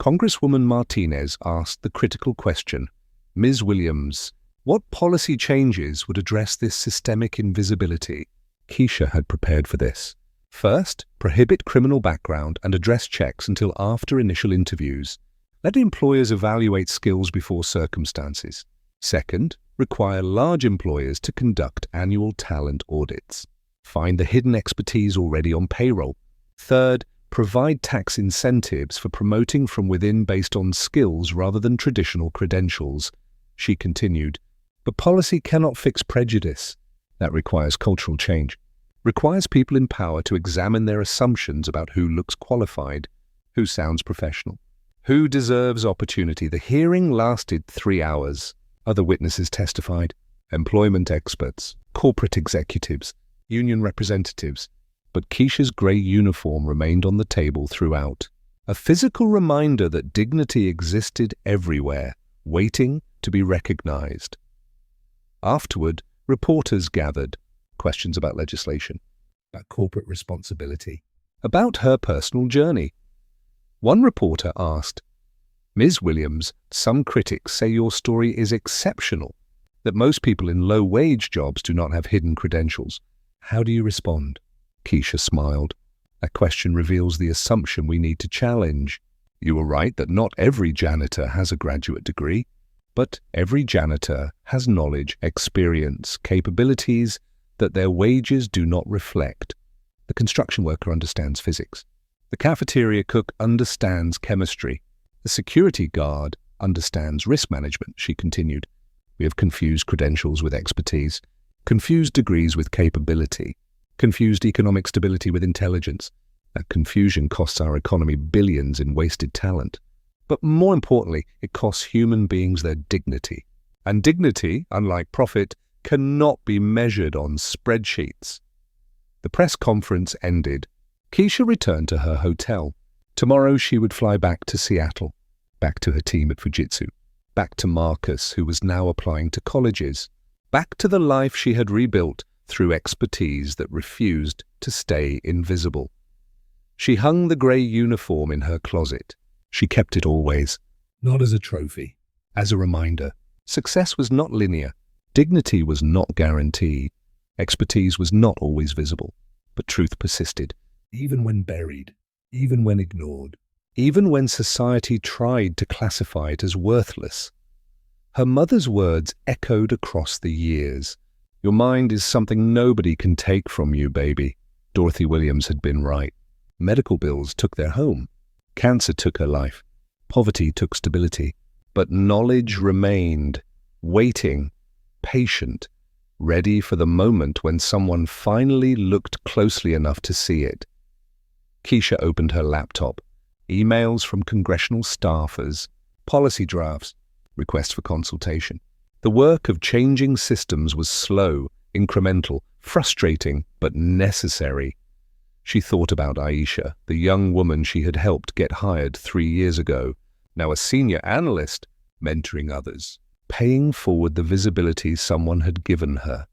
Speaker 2: Congresswoman Martinez asked the critical question, Ms. Williams, what policy changes would address this systemic invisibility? Keisha had prepared for this. First, prohibit criminal background and address checks until after initial interviews. Let employers evaluate skills before circumstances. Second, require large employers to conduct annual talent audits. Find the hidden expertise already on payroll. Third, provide tax incentives for promoting from within based on skills rather than traditional credentials. She continued, but policy cannot fix prejudice. That requires cultural change. Requires people in power to examine their assumptions about who looks qualified, who sounds professional, who deserves opportunity. The hearing lasted 3 hours. Other witnesses testified, employment experts, corporate executives, union representatives. But Keisha's grey uniform remained on the table throughout. A physical reminder that dignity existed everywhere, waiting to be recognized. Afterward, reporters gathered. Questions about legislation.
Speaker 1: About corporate responsibility.
Speaker 2: About her personal journey. One reporter asked, Ms. Williams, some critics say your story is exceptional, that most people in low-wage jobs do not have hidden credentials. How do you respond? Keisha smiled. That question reveals the assumption we need to challenge. You are right that not every janitor has a graduate degree, but every janitor has knowledge, experience, capabilities that their wages do not reflect. The construction worker understands physics. The cafeteria cook understands chemistry. The security guard understands risk management, she continued. We have confused credentials with expertise, confused degrees with capability, confused economic stability with intelligence. That confusion costs our economy billions in wasted talent. But more importantly, it costs human beings their dignity. And dignity, unlike profit, cannot be measured on spreadsheets. The press conference ended. Keisha returned to her hotel. Tomorrow she would fly back to Seattle, back to her team at Fujitsu, back to Marcus, who was now applying to colleges, back to the life she had rebuilt through expertise that refused to stay invisible. She hung the grey uniform in her closet. She kept it always.
Speaker 1: Not as a trophy.
Speaker 2: As a reminder, success was not linear. Dignity was not guaranteed. Expertise was not always visible. But truth persisted.
Speaker 1: Even when buried. Even when ignored.
Speaker 2: Even when society tried to classify it as worthless. Her mother's words echoed across the years. Your mind is something nobody can take from you, baby. Dorothy Williams had been right. Medical bills took their home. Cancer took her life. Poverty took stability. But knowledge remained, waiting, patient, ready for the moment when someone finally looked closely enough to see it. Keisha opened her laptop. Emails from congressional staffers, policy drafts, requests for consultation. The work of changing systems was slow, incremental, frustrating, but necessary. She thought about Aisha, the young woman she had helped get hired 3 years ago, now a senior analyst, mentoring others, paying forward the visibility someone had given her.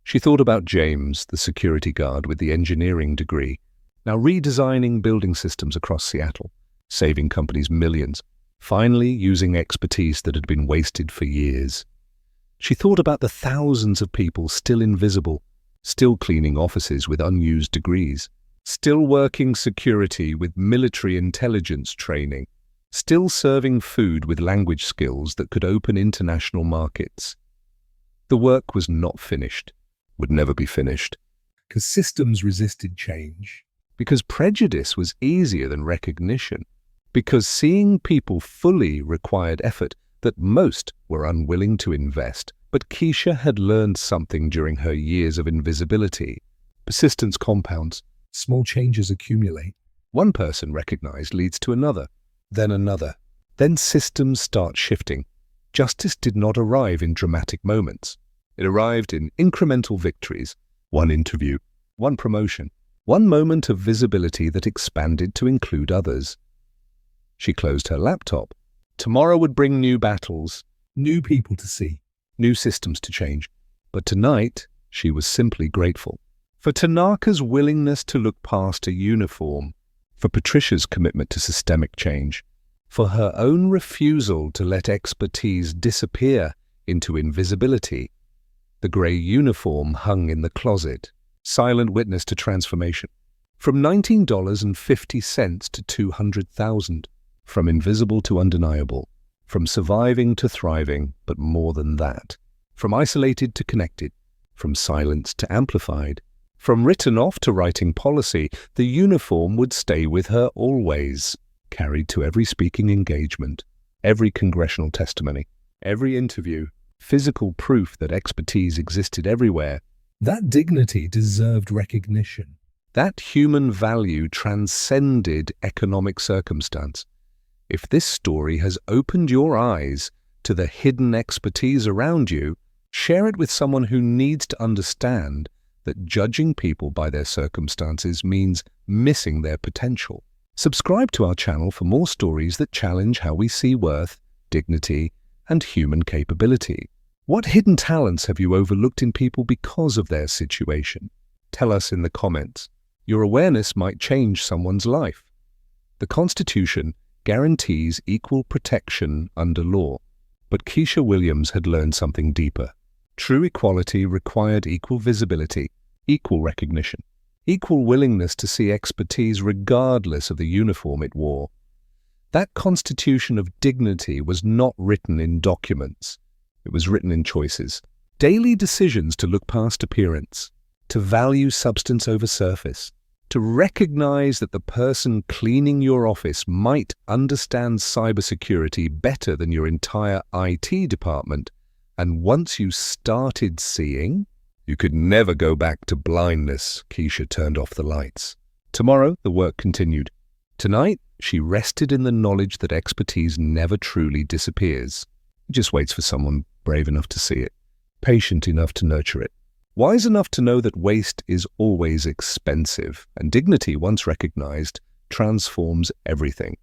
Speaker 2: She thought about James, the security guard with the engineering degree, now redesigning building systems across Seattle, saving companies millions, finally using expertise that had been wasted for years. She thought about the thousands of people still invisible, still cleaning offices with unused degrees, still working security with military intelligence training, still serving food with language skills that could open international markets. The work was not finished, would never be finished.
Speaker 1: Because systems resisted change.
Speaker 2: Because prejudice was easier than recognition. Because seeing people fully required effort that most were unwilling to invest. But Keisha had learned something during her years of invisibility. Persistence compounds.
Speaker 1: Small changes accumulate.
Speaker 2: One person recognized leads to another, then another. Then systems start shifting. Justice did not arrive in dramatic moments. It arrived in incremental victories. One interview, one promotion, one moment of visibility that expanded to include others. She closed her laptop. Tomorrow would bring new battles,
Speaker 1: New people to see.
Speaker 2: new systems to change. But tonight, she was simply grateful. For Tanaka's willingness to look past a uniform, for Patricia's commitment to systemic change, for her own refusal to let expertise disappear into invisibility. The grey uniform hung in the closet, silent witness to transformation. From $19.50 to $200,000, from invisible to undeniable, from surviving to thriving, but more than that, from isolated to connected, from silenced to amplified, from written off to writing policy, the uniform would stay with her always, carried to every speaking engagement, every congressional testimony, every interview, physical proof that expertise existed everywhere.
Speaker 1: That dignity deserved recognition.
Speaker 2: That human value transcended economic circumstance. If this story has opened your eyes to the hidden expertise around you, share it with someone who needs to understand that judging people by their circumstances means missing their potential. Subscribe to our channel for more stories that challenge how we see worth, dignity, and human capability. What hidden talents have you overlooked in people because of their situation? Tell us in the comments. Your awareness might change someone's life. The Constitution guarantees equal protection under law, but Keisha Williams had learned something deeper. True equality required equal visibility, equal recognition, equal willingness to see expertise regardless of the uniform it wore. That constitution of dignity was not written in documents. It was written in choices. Daily decisions to look past appearance, to value substance over surface, to recognize that the person cleaning your office might understand cybersecurity better than your entire IT department. And once you started seeing, you could never go back to blindness. Keisha turned off the lights. Tomorrow, the work continued. Tonight, she rested in the knowledge that expertise never truly disappears. It just waits for someone brave enough to see it, patient enough to nurture it, wise enough to know that waste is always expensive, and dignity, once recognized, transforms everything.